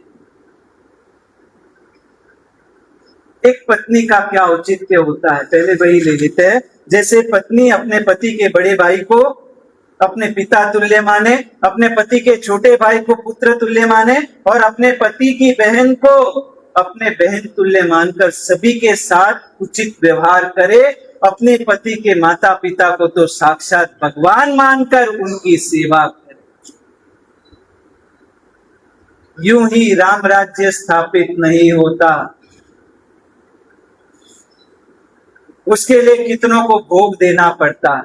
एक पत्नी का क्या औचित्य होता है, पहले वही ले लेते हैं। जैसे पत्नी अपने पति के बड़े भाई को अपने पिता तुल्य माने, अपने पति के छोटे भाई को पुत्र तुल्य माने और अपने पति की बहन को अपने बहन तुल्य मानकर सभी के साथ उचित व्यवहार करे। अपने पति के माता पिता को तो साक्षात भगवान मानकर उनकी सेवा करे। यूं ही राम राज्य स्थापित नहीं होता। उसके लिए कितनों को भोग देना पड़ता है,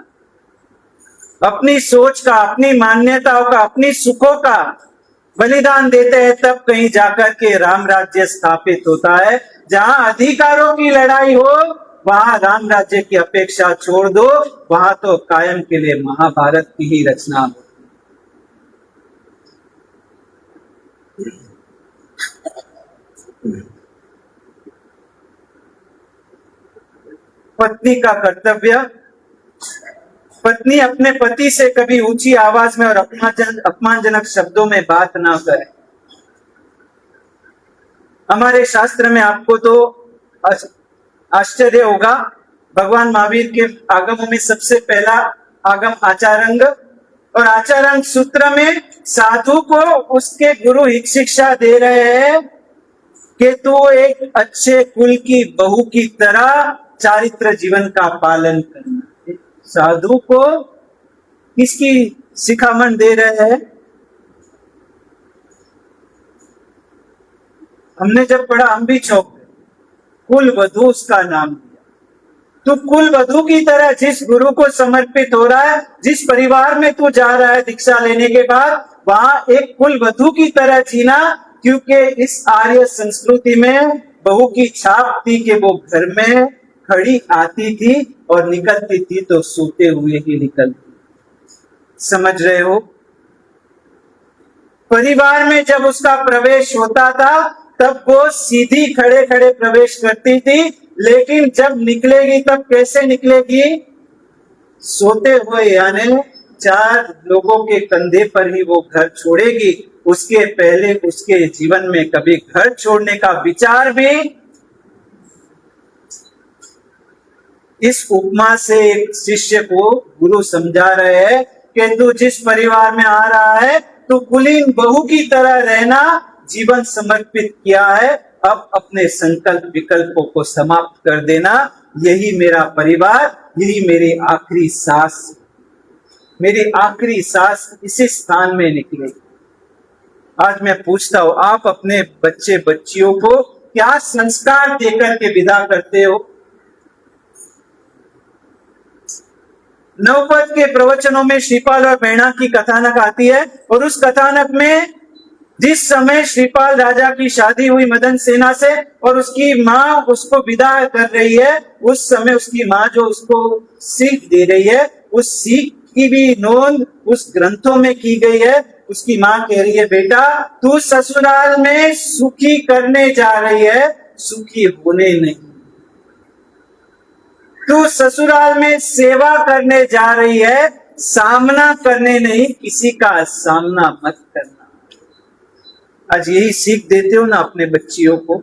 अपनी सोच का, अपनी मान्यताओं का, अपनी सुखों का बलिदान देते हैं, तब कहीं जाकर के राम राज्य स्थापित होता है। जहां अधिकारों की लड़ाई हो वहां राम राज्य की अपेक्षा छोड़ दो, वहां तो कायम के लिए महाभारत की ही रचना हो। पत्नी का कर्तव्य, पत्नी अपने पति से कभी ऊंची आवाज में और अपमानजनक शब्दों में बात ना करे। हमारे शास्त्र में आपको तो आश्चर्य होगा, भगवान महावीर के आगमों में सबसे पहला आगम आचारंग, और आचारंग सूत्र में साधु को उसके गुरु हित शिक्षा दे रहे हैं कि तू एक अच्छे कुल की बहू की तरह चारित्र जीवन का पालन करना। साधु को किसकी शिखामण दे रहे हैं? हमने जब पढ़ा हम भी चौंक गए, कुल वधू उसका नाम दिया। तू कुल वधू की तरह जिस गुरु को समर्पित हो रहा है, जिस परिवार में तू जा रहा है दीक्षा लेने के बाद, वहां एक कुल वधू की तरह जीना, क्योंकि इस आर्य संस्कृति में बहू की छाप थी कि वो घर में खड़ी आती थी और निकलती थी तो सोते हुए ही निकलती। समझ रहे हो? परिवार में जब उसका प्रवेश होता था तब वो सीधी खड़े खड़े प्रवेश करती थी, लेकिन जब निकलेगी तब कैसे निकलेगी? सोते हुए, यानी 4 लोगों के कंधे पर ही वो घर छोड़ेगी। उसके पहले उसके जीवन में कभी घर छोड़ने का विचार भी। इस उपमा से एक शिष्य को गुरु समझा रहे हैं कि तू जिस परिवार में आ रहा है, तू कुलीन बहू की तरह रहना, जीवन समर्पित किया है, अब अपने संकल्प विकल्पों को समाप्त कर देना। यही मेरा परिवार, यही मेरी आखिरी सांस, मेरी आखिरी सांस इसी स्थान में निकलेगी। आज मैं पूछता हूं, आप अपने बच्चे बच्चियों को क्या संस्कार देकर के विदा करते हो? नवपद के प्रवचनों में श्रीपाल और मैणा की कथानक आती है, और उस कथानक में जिस समय श्रीपाल राजा की शादी हुई मदन सेना से और उसकी माँ उसको विदा कर रही है, उस समय उसकी माँ जो उसको सीख दे रही है, उस सीख की भी नोंद उस ग्रंथों में की गई है। उसकी माँ कह रही है, बेटा तू ससुराल में सुखी करने जा रही है, सुखी होने नहीं। तू ससुराल में सेवा करने जा रही है, सामना करने नहीं, किसी का सामना मत करना। आज यही सीख देते हो ना अपने बच्चियों को?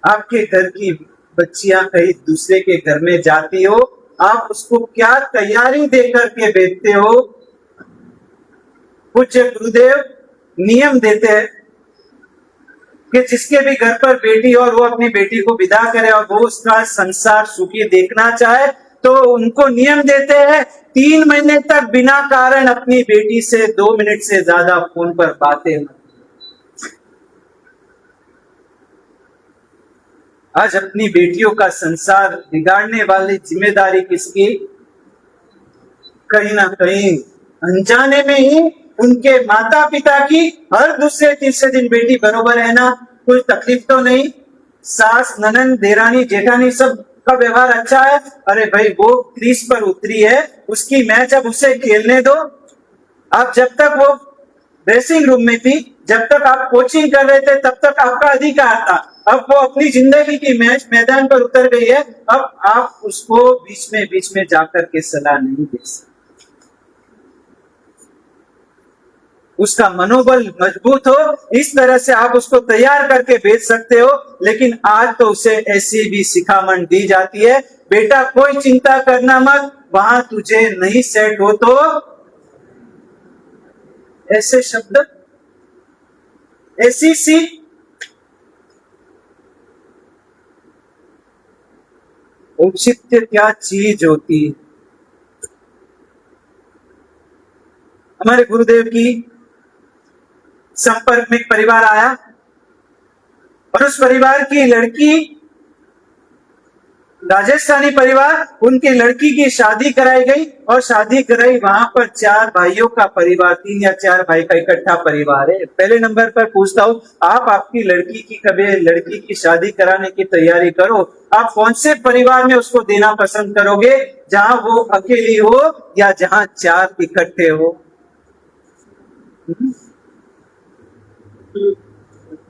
आपके घर की बच्चियां कहीं दूसरे के घर में जाती हो, आप उसको क्या तैयारी देकर के भेजते हो? पूज्य गुरुदेव नियम देते हैं कि जिसके भी घर पर बेटी और वो अपनी बेटी को विदा करे और वो उसका संसार सुखी देखना चाहे, तो उनको नियम देते हैं 3 महीने तक बिना कारण अपनी बेटी से 2 मिनट से ज्यादा फोन पर बातें मत। आज अपनी बेटियों का संसार बिगाड़ने वाली जिम्मेदारी किसकी? कहीं ना कहीं अनजाने में ही उनके माता पिता की। हर दूसरे तीसरे दिन बेटी बरोबर है ना, कोई तकलीफ तो नहीं, सास ननद देरानी जेठानी सब का व्यवहार अच्छा है। अरे भाई वो क्रीज पर उतरी है, उसकी मैच अब उसे खेलने दो। अब जब तक वो ड्रेसिंग रूम में थी, जब तक आप कोचिंग कर रहे थे तब तक आपका अधिकार था। अब वो अपनी जिंदगी की मैच मैदान पर उतर गई है, अब आप उसको बीच में जाकर के सलाह नहीं दे सकते। उसका मनोबल मजबूत हो, इस तरह से आप उसको तैयार करके भेज सकते हो। लेकिन आज तो उसे ऐसी भी शिखामण दी जाती है, बेटा कोई चिंता करना मत, वहां तुझे नहीं सेट हो तो, ऐसे शब्द, ऐसी सीख। औचित्य क्या चीज होती है। हमारे गुरुदेव की संपर्क में एक परिवार आया और उस परिवार की लड़की, राजस्थानी परिवार, उनकी लड़की की शादी कराई गई और शादी कराई, वहां पर 4 भाइयों का परिवार, 3 या 4 भाई का इकट्ठा परिवार है। पहले नंबर पर पूछता हूं, आप आपकी लड़की की कभी लड़की की शादी कराने की तैयारी करो, आप कौन से परिवार में उसको देना पसंद करोगे, जहां वो अकेली हो या जहां 4 इकट्ठे हो।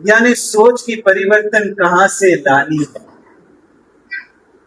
यानी सोच की परिवर्तन कहां से लानी है।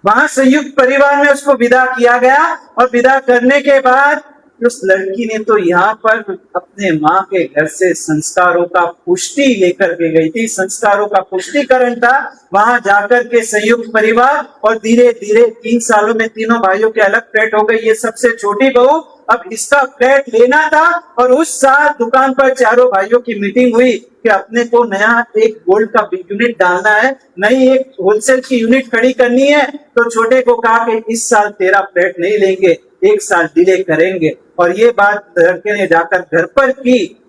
वहां संयुक्त परिवार में उसको विदा किया गया और विदा करने के बाद उस लड़की ने तो यहाँ पर अपने माँ के घर से संस्कारों का पुष्टि लेकर के गई थी, संस्कारों का पुष्टिकरण था। वहां जाकर के संयुक्त परिवार, और धीरे धीरे 3 सालों में तीनों भाइयों के अलग फ्लैट हो गई। ये सबसे छोटी बहू, अब इसका फ्लैट लेना था और उस साल दुकान पर चारों भाइयों की मीटिंग हुई कि अपने को नया एक गोल्ड का यूनिट डालना है, नई एक होलसेल की यूनिट खड़ी करनी है। तो छोटे को कहा कि इस साल तेरा फ्लैट नहीं लेंगे, 1 साल डिले करेंगे। और ये बात लड़के ने जाकर घर पर की।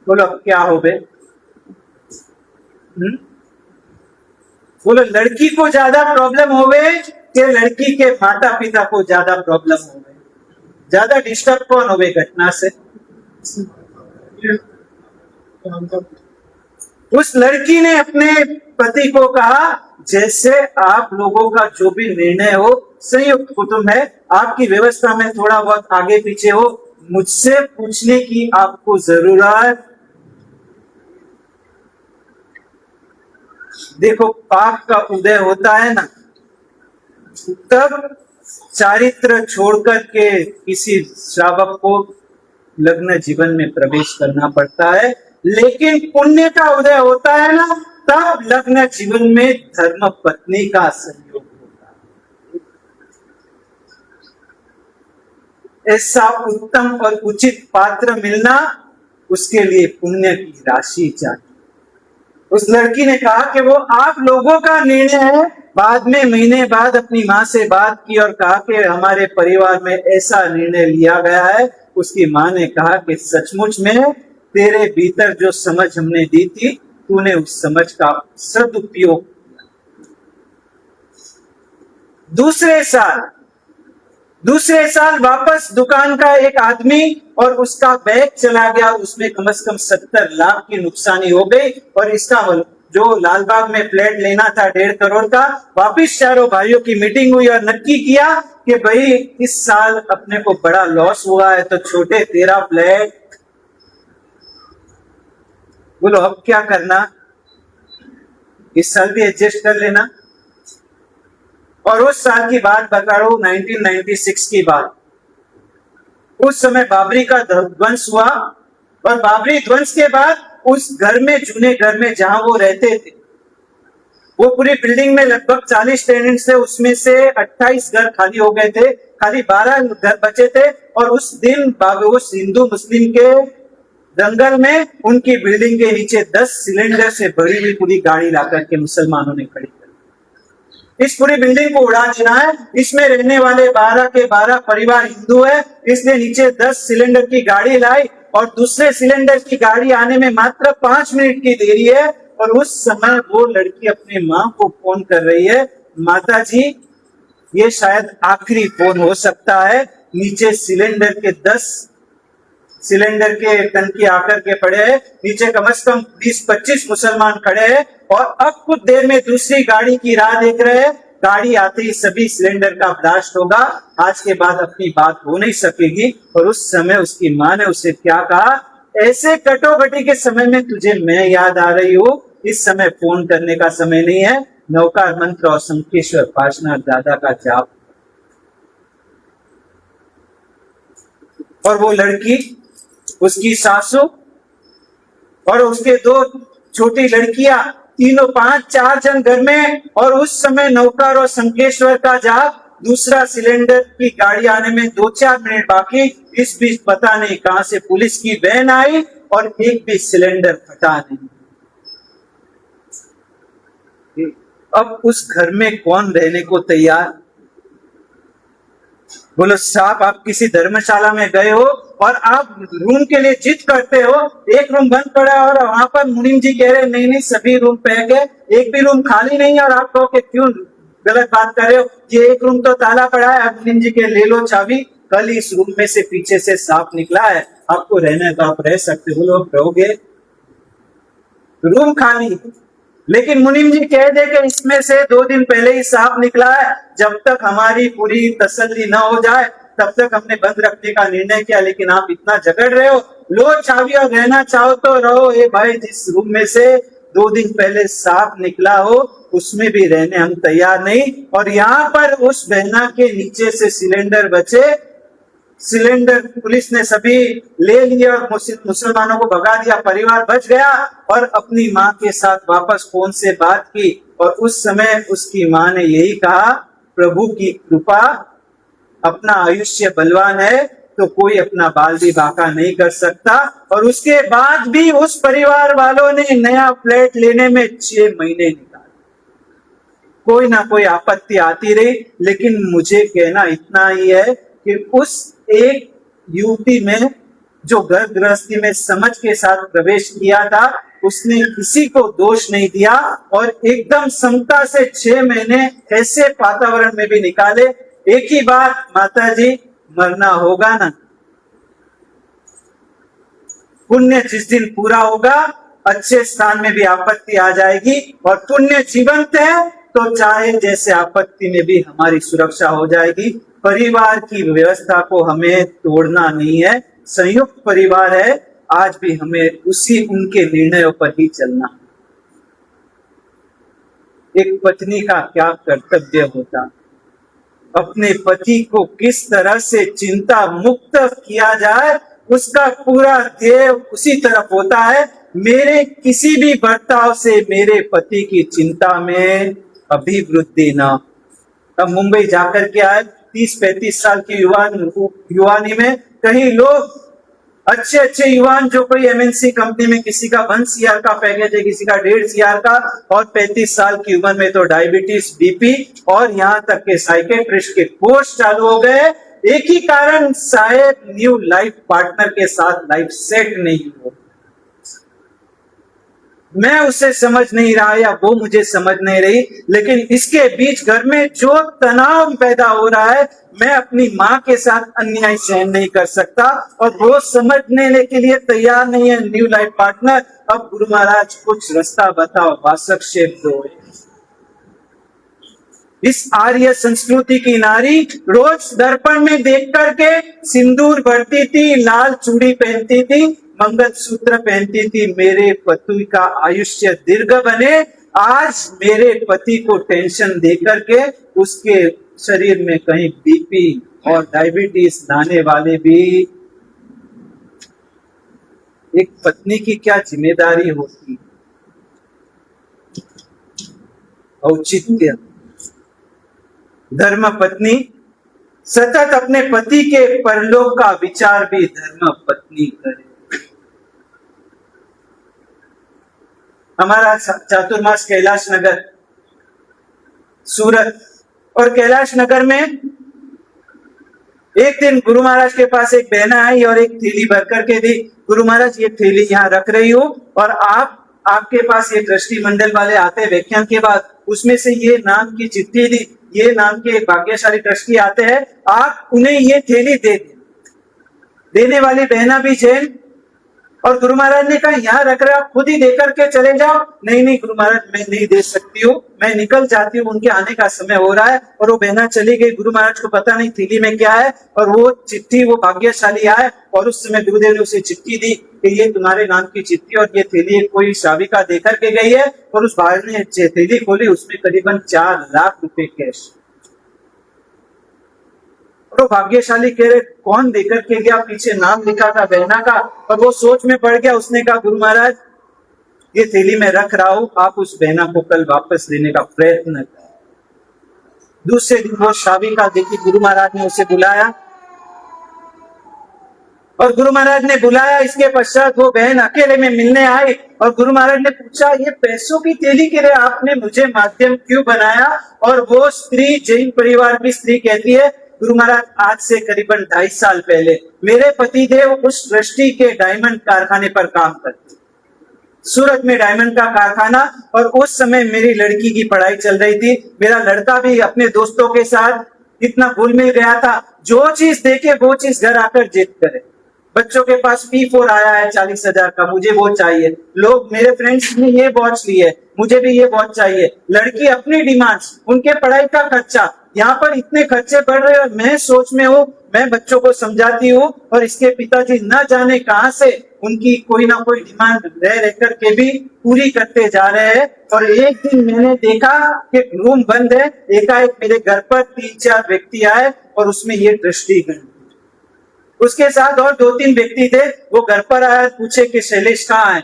बोलो अब क्या हो गए? बोलो लड़की को ज्यादा प्रॉब्लम हो गए कि लड़की के माता पिता को ज्यादा प्रॉब्लम हो गए? ज्यादा डिस्टर्ब कौन हो गए घटना से? उस लड़की ने अपने पति को कहा, जैसे आप लोगों का जो भी निर्णय हो, संयुक्त कुटुंब है, आपकी व्यवस्था में थोड़ा बहुत आगे पीछे हो, मुझसे पूछने की आपको जरूरत। देखो पाप का उदय होता है ना, तब चारित्र छोड़कर के किसी श्रावक को लग्न जीवन में प्रवेश करना पड़ता है। लेकिन पुण्य का उदय होता है ना, तब लग्न जीवन में धर्म पत्नी का संयोग होता है। ऐसा उत्तम और उचित पात्र मिलना, उसके लिए पुण्य की राशि चाहिए। उस लड़की ने कहा कि वो आप लोगों का निर्णय है। बाद में महीने बाद अपनी माँ से बात की और कहा कि हमारे परिवार में ऐसा निर्णय लिया गया है। उसकी माँ ने कहा कि सचमुच में तेरे भीतर जो समझ हमने दी थी, तूने उस समझ का सदुपयोग किया। दूसरे साल वापस दुकान का एक आदमी और उसका बैग चला गया, उसमें कम से कम 70 लाख की नुकसानी हो गई। और इसका जो लालबाग में फ्लैट लेना था 1.5 करोड़ का, वापिस चारों भाइयों की मीटिंग हुई और नक्की किया कि भाई इस साल अपने को बड़ा लॉस हुआ है, तो छोटे तेरा फ्लैट। बोलो अब क्या करना? इस साल भी एडजस्ट कर लेना। और उस साल की बात बता रहा हूं, 1996 की बात। उस समय बाबरी का ध्वंस हुआ और बाबरी ध्वंस के बाद उस घर में, जूने घर में जहां वो रहते थे, वो पूरी बिल्डिंग में लगभग 40 टेनेंट्स थे, उसमें से 28 घर खाली हो गए थे, खाली 12 घर बचे थे। और उस दिन उस हिंदू मुस्लिम के दंगल में उनकी बिल्डिंग के नीचे 10 सिलेंडर से भरी हुई पूरी गाड़ी लाकर के मुसलमानों ने खड़ी कर। इस पूरी बिल्डिंग को उड़ा देना है। इसमें रहने वाले 12 के 12 परिवार हिंदू है, इसलिए नीचे 10 सिलेंडर की गाड़ी लाई और दूसरे सिलेंडर की गाड़ी आने में मात्र 5 मिनट की देरी है। और उस समय वो लड़की अपनी माँ को फोन कर रही है, माता जी ये शायद आखिरी फोन हो सकता है, नीचे सिलेंडर के 10 सिलेंडर के टंकी आकर के पड़े हैं, नीचे कम से कम 20-25 मुसलमान खड़े हैं और अब कुछ देर में दूसरी गाड़ी की राह देख रहे हैं। गाड़ी आते ही सभी सिलेंडर का ब्लास्ट होगा, आज के बाद अपनी बात हो नहीं सकेगी। और उस समय उसकी माँ ने उसे क्या कहा, ऐसे कटोकटी के समय में तुझे मैं याद आ रही हूँ, इस समय फोन करने का समय नहीं है। नौकार मंत्र और शंखेश्वर पार्श्वनाथ दादा का जाप। और वो लड़की, उसकी सासू और उसके दो छोटी लड़कियां, तीनों 5-4 जन घर में, और उस समय नौकार और शंखेश्वर का जाप। दूसरा सिलेंडर की गाड़ी आने में 2-4 मिनट बाकी। इस बीच पता नहीं कहां से पुलिस की वैन आई और एक भी सिलेंडर फटा नहीं। अब उस घर में कौन रहने को तैयार? बोलो साहब, आप किसी धर्मशाला में गए हो और आप रूम के लिए जिद करते हो, एक रूम बंद पड़ा है और वहां पर मुनीम जी कह रहे नहीं नहीं सभी रूम पैक है, एक भी रूम खाली नहीं है, और आप कहो कि क्यों गलत बात कर रहे हो, ये एक रूम तो ताला पड़ा है। आप मुनीम जी के ले लो चाबी, कल इस रूम में से पीछे से सांप निकला है, आपको रहना है तो आप रह सकते हो। लोग रहोगे, रूम खाली, लेकिन मुनीम जी कह दे कि इसमें से 2 दिन पहले ही सांप निकला है, जब तक हमारी पूरी तसल्ली न हो जाए तब तक हमने बंद रखने का निर्णय किया। लेकिन आप इतना झगड़ रहे हो, लो चाबी और रहना चाहो तो रहो। ए भाई, जिस रूम में से 2 दिन पहले सांप निकला हो उसमें भी रहने हम तैयार नहीं। और यहाँ पर उस बहना के नीचे से सिलेंडर बचे, सिलेंडर पुलिस ने सभी ले लिए और मुसलमानों को भगा दिया, परिवार बच गया। और अपनी माँ के साथ वापस फोन से बात की और उस समय उसकी माँ ने यही कहा, प्रभु की कृपा, अपना आयुष्य बलवान है तो कोई अपना बाल भी बांका नहीं कर सकता। और उसके बाद भी उस परिवार वालों ने नया फ्लैट लेने में 6 महीने निकाले। कोई ना कोई आपत्ति आती रही, लेकिन मुझे कहना इतना ही है कि उस एक युवती में जो घर गृहस्थी में समझ के साथ प्रवेश किया था, उसने किसी को दोष नहीं दिया और एकदम समता से 6 महीने ऐसे वातावरण में भी निकाले। एक ही बात, माता जी, मरना होगा ना, पुण्य जिस दिन पूरा होगा अच्छे स्थान में भी आपत्ति आ जाएगी, और पुण्य जीवंत है तो चाहे जैसे आपत्ति में भी हमारी सुरक्षा हो जाएगी। परिवार की व्यवस्था को हमें तोड़ना नहीं है, संयुक्त परिवार है, आज भी हमें उसी उनके निर्णयों पर ही चलना। एक पत्नी का क्या कर्तव्य होता, अपने पति को किस तरह से चिंता मुक्त किया जाए, उसका पूरा ध्येय उसी तरफ होता है। मेरे किसी भी बर्ताव से मेरे पति की चिंता में अभिवृद्धि न। अब मुंबई जाकर के आए, 30-35 साल की युवानी में कई लोग अच्छे युवान, जो कोई एमएनसी कंपनी में किसी का 1 CR का पैकेज है, किसी का 1.5 CR का, और 35 साल की उम्र में तो डायबिटीज, बीपी और यहाँ तक के साइकेट्रिस्ट के कोर्स चालू हो गए। एक ही कारण, शायद न्यू लाइफ पार्टनर के साथ लाइफ सेट नहीं हो। मैं उसे समझ नहीं रहा या वो मुझे समझ नहीं रही, लेकिन इसके बीच घर में जो तनाव पैदा हो रहा है, मैं अपनी माँ के साथ अन्याय सहन नहीं कर सकता और वो समझने के लिए तैयार नहीं है। न्यू लाइफ पार्टनर, अब गुरु महाराज कुछ रास्ता बताओ, वासक्षेप दो। इस आर्य संस्कृति की नारी रोज दर्पण में देख करके सिंदूर भरती थी, लाल चूड़ी पहनती थी, मंगलसूत्र पहनती थी, मेरे पति का आयुष्य दीर्घ बने। आज मेरे पति को टेंशन देकर के उसके शरीर में कहीं बीपी और डायबिटीज लाने वाले भी। एक पत्नी की क्या जिम्मेदारी होती, औचित्य। धर्म पत्नी सतत अपने पति के परलोक का विचार भी धर्म पत्नी करे। हमारा चातुर्मास कैलाश नगर सूरत, और कैलाश नगर में एक दिन गुरु महाराज के पास एक बहना आई और एक थैली भर करके दी। गुरु महाराज, ये थैली यहाँ रख रही हूँ और आपके पास ये ट्रस्टी मंडल वाले आते हैं व्याख्यान के बाद, उसमें से ये नाम की चिट्ठी दी, ये नाम के भाग्यशाली ट्रस्टी आते हैं, आप उन्हें ये थैली दे दें। देने वाली बहना भी जैन, और गुरु महाराज ने कहा यहाँ रख रहे, आप खुद ही देकर के चले जाओ। नहीं गुरु महाराज, मैं नहीं दे सकती हूँ, मैं निकल जाती हूँ, उनके आने का समय हो रहा है। और वो बहना चली गई। गुरु महाराज को पता नहीं थैली में क्या है, और वो चिट्ठी, वो भाग्यशाली आए और उस समय गुरुदेव ने उसे चिट्ठी दी कि ये तुम्हारे नाम की चिट्ठी और ये थैली कोई श्राविका देकर के गई है। और उस भाई ने थैली खोली, उसमें करीबन 4 लाख रुपए कैश। और वो भाग्यशाली कह रहे कौन देकर के गया, पीछे नाम लिखा था बहना का। और वो सोच में पड़ गया, उसने कहा गुरु महाराज ये थैली में रख रहा हूं, आप उस बहना को कल वापस लेने का प्रयत्न करें। दूसरे दिन वो श्राविका देखी, गुरु महाराज ने उसे बुलाया और गुरु महाराज ने बुलाया। इसके पश्चात वो बहन अकेले में मिलने आई और गुरु महाराज ने पूछा ये पैसों की थैली के लिए आपने मुझे माध्यम क्यों बनाया। और वो स्त्री जैन परिवार की स्त्री कहती है गुरु महाराज आज से करीबन 2.5 साल पहले मेरे पतिदेव उस ट्रस्टी के डायमंड कारखाने पर काम करते, सूरत में डायमंड का कारखाना। और उस समय मेरी लड़की की पढ़ाई चल रही थी, मेरा लड़का भी अपने दोस्तों के साथ इतना घुल मिल गया था, जो चीज देखे वो चीज घर आकर जिद करे। बच्चों के पास P4 आया है 40,000 का, मुझे वो चाहिए। लोग मेरे फ्रेंड्स ने ये वॉच ली है, मुझे भी ये वॉच चाहिए। लड़की अपनी डिमांड्स, उनके पढ़ाई का खर्चा, यहाँ पर इतने खर्चे बढ़ रहे हैं। मैं सोच में हूँ, मैं बच्चों को समझाती हूँ और इसके पिताजी न जाने कहां से उनकी कोई ना कोई डिमांड रह करके भी पूरी करते जा रहे हैं। और एक दिन मैंने देखा कि रूम बंद है, एकाएक मेरे घर पर 3-4 व्यक्ति आए और उसमें ये ट्रस्टीगण, उसके साथ और 2-3 व्यक्ति थे। वो घर पर आया, पूछे कि शैलेश कहाँ है।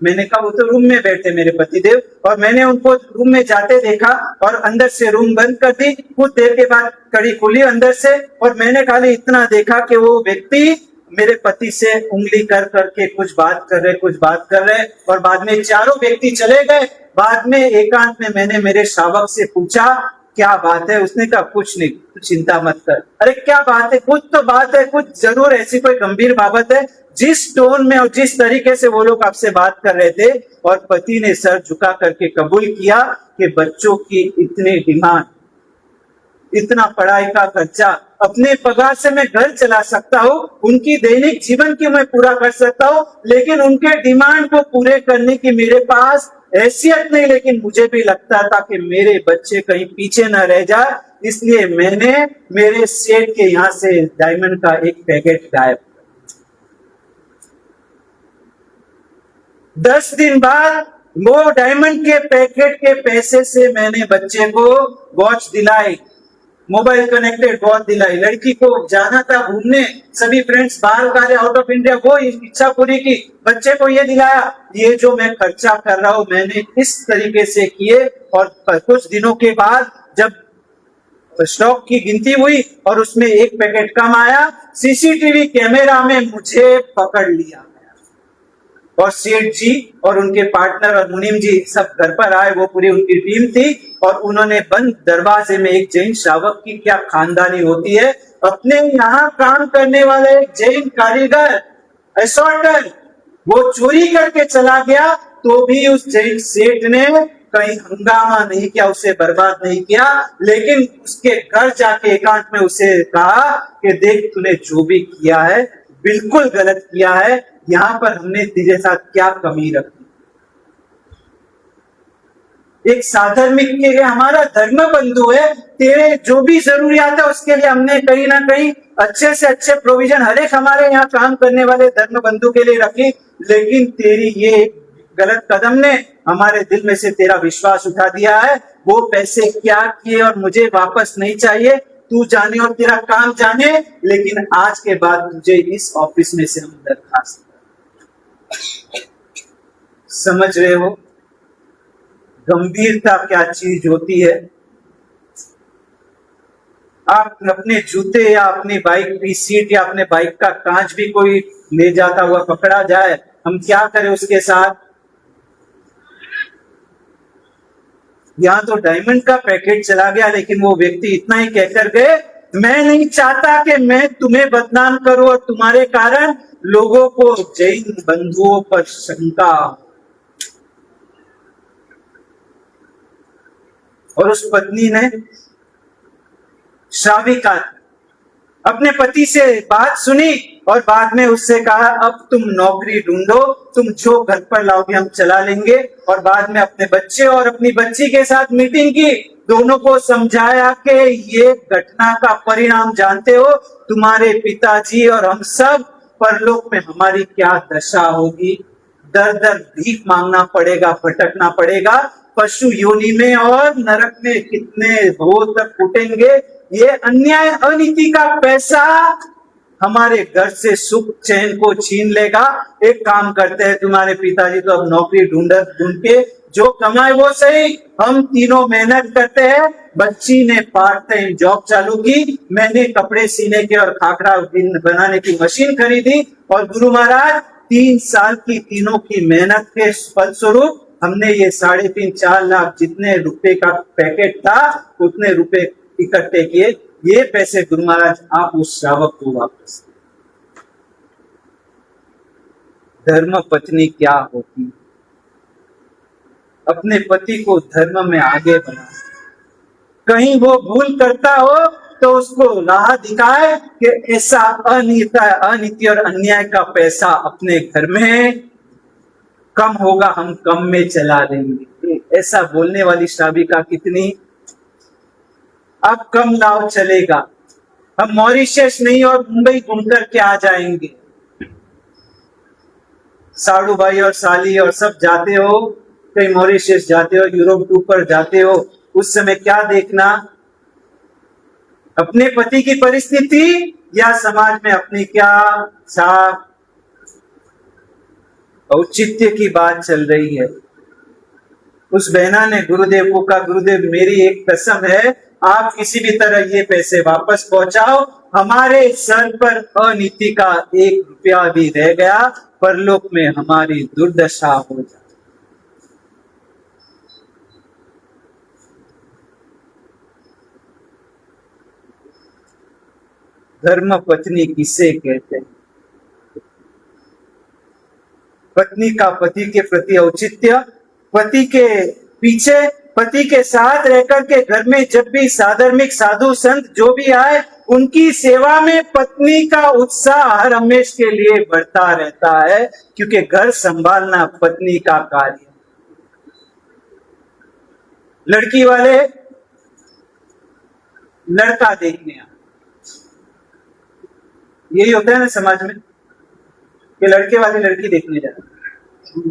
मैंने कहा वो तो रूम में बैठे मेरे पतिदेव। और मैंने उनको रूम में जाते देखा और अंदर से रूम बंद कर दी। कुछ देर के बाद कड़ी खुली अंदर से और मैंने खाली इतना देखा कि वो व्यक्ति मेरे पति से उंगली कर करके कुछ बात कर रहे और बाद में चारों व्यक्ति चले गए। बाद में एकांत में मैंने मेरे श्रावक से पूछा क्या बात है। उसने कहा कुछ नहीं, तू चिंता मत कर। अरे क्या बात है, कुछ तो बात है, कुछ जरूर ऐसी कोई गंभीर बात है। जिस टोन में और जिस तरीके से वो लोग आपसे बात कर रहे थे, और पति ने सर झुका करके कबूल किया कि बच्चों की इतनी डिमांड, इतना पढ़ाई का खर्चा, अपने पगार से मैं घर चला सकता हूँ, उनकी दैनिक जीवन की मैं पूरा कर सकता हूँ, लेकिन उनके डिमांड को पूरे करने की मेरे पास हैसियत नहीं। लेकिन मुझे भी लगता था कि मेरे बच्चे कहीं पीछे न रह जाए, इसलिए मैंने मेरे सेठ के यहाँ से डायमंड का एक पैकेट गायब। 10 दिन बाद वो डायमंड के पैकेट के पैसे से मैंने बच्चे को वॉच दिलाई, मोबाइल कनेक्टेड वॉच दिलाई। लड़की को जाना था घूमने, सभी फ्रेंड्स बाहर का आउट ऑफ इंडिया, वो इच्छा पूरी की। बच्चे को ये दिलाया। ये जो मैं खर्चा कर रहा हूं मैंने इस तरीके से किए। और कुछ दिनों के बाद जब स्टॉक की गिनती हुई और उसमें एक पैकेट कम आया, सीसीटीवी कैमरा में मुझे पकड़ लिया और सेठ जी और उनके पार्टनर और मुनीम जी सब घर पर आए। वो पूरी उनकी टीम थी और उन्होंने बंद दरवाजे में, एक जैन श्रावक की क्या खानदानी होती है, अपने यहाँ काम करने वाले जैन कारीगर असॉर्टर वो चोरी करके चला गया, तो भी उस जैन सेठ ने कहीं हंगामा नहीं किया, उसे बर्बाद नहीं किया। लेकिन उसके घर जाके एकांत में उसे कहा कि देख तूने जो भी किया है बिल्कुल गलत किया है, यहाँ पर हमने तेरे साथ क्या कमी रखी। एक साधर्मिक के लिए हमारा धर्म बंधु है, तेरे जो भी जरूरियात है उसके लिए हमने कहीं ना कहीं अच्छे से अच्छे प्रोविजन हर एक हमारे यहाँ काम करने वाले धर्म बंधु के लिए रखी। लेकिन तेरी ये गलत कदम ने हमारे दिल में से तेरा विश्वास उठा दिया है। वो पैसे क्या किए और मुझे वापस नहीं चाहिए, तू जाने और तेरा काम जाने। लेकिन आज के बाद तुझे इस ऑफिस में से हम दरखास्त, समझ रहे हो गंभीरता क्या चीज होती है। आप अपने जूते या अपनी बाइक की सीट या अपने बाइक का कांच भी कोई ले जाता हुआ पकड़ा जाए, हम क्या करें उसके साथ। यहाँ तो डायमंड का पैकेट चला गया, लेकिन वो व्यक्ति इतना ही कहकर गए, मैं नहीं चाहता कि मैं तुम्हें बदनाम करूं और तुम्हारे कारण लोगों को जैन बंधुओं पर शंका। और उस पत्नी ने, श्राविका, अपने पति से बात सुनी और बाद में उससे कहा अब तुम नौकरी ढूंढो, तुम जो घर पर लाओगे हम चला लेंगे। और बाद में अपने बच्चे और अपनी बच्ची के साथ मीटिंग की, दोनों को समझाया कि ये घटना का परिणाम जानते हो, तुम्हारे पिताजी और हम सब परलोक में हमारी क्या दशा होगी। दर दर भीख मांगना पड़ेगा, भटकना पड़ेगा पशु योनि में, और नरक में कितने भोर तक कूटेंगे। ये अन्याय अनीति का पैसा हमारे घर से सुख चैन को छीन लेगा। एक काम करते हैं, तुम्हारे पिताजी तो अब नौकरी ढूंढ के जो कमाए वो सही, हम तीनों मेहनत करते हैं। बच्ची ने पार्ट टाइम जॉब चालू की, मैंने कपड़े सीने के और खाखरा बनाने की मशीन खरीदी, और गुरु महाराज 3 साल की तीनों की मेहनत के फलस्वरूप हमने ये 3.5-4 लाख जितने रुपए का पैकेट था उतने रुपए इकट्ठे किए। ये पैसे गुरु महाराज आप उस श्रावक को वापस। धर्म पत्नी क्या होती, अपने पति को धर्म में आगे बढ़ा, कहीं वो भूल करता हो तो उसको राह दिखाए कि ऐसा अनीति और अन्याय का पैसा अपने घर में कम होगा, हम कम में चला देंगे। ऐसा बोलने वाली श्राविका कितनी, अब कम लाओ चलेगा, हम मॉरिशस नहीं और मुंबई घूम करके आ जाएंगे। साड़ू भाई और साली और सब जाते हो, कहीं मॉरिशस जाते हो, यूरोप टूर पर जाते हो, उस समय क्या देखना, अपने पति की परिस्थिति या समाज में अपनी क्या छाप। औचित्य की बात चल रही है। उस बहना ने गुरुदेव को कहा, गुरुदेव मेरी एक कसम है, आप किसी भी तरह ये पैसे वापस पहुंचाओ, हमारे सर पर अनीति का 1 रुपया भी रह गया, परलोक में हमारी दुर्दशा हो जाए। धर्म पत्नी किसे कहते हैं? पत्नी का पति के प्रति औचित्य, पति के पीछे, पति के साथ रहकर के घर में जब भी साधर्मिक साधु संत जो भी आए उनकी सेवा में पत्नी का उत्साह हर हमेश के लिए बढ़ता रहता है, क्योंकि घर संभालना पत्नी का कार्य। लड़की वाले लड़का देखने आए, यही होता है ना समाज में कि लड़के वाले लड़की देखने जाते।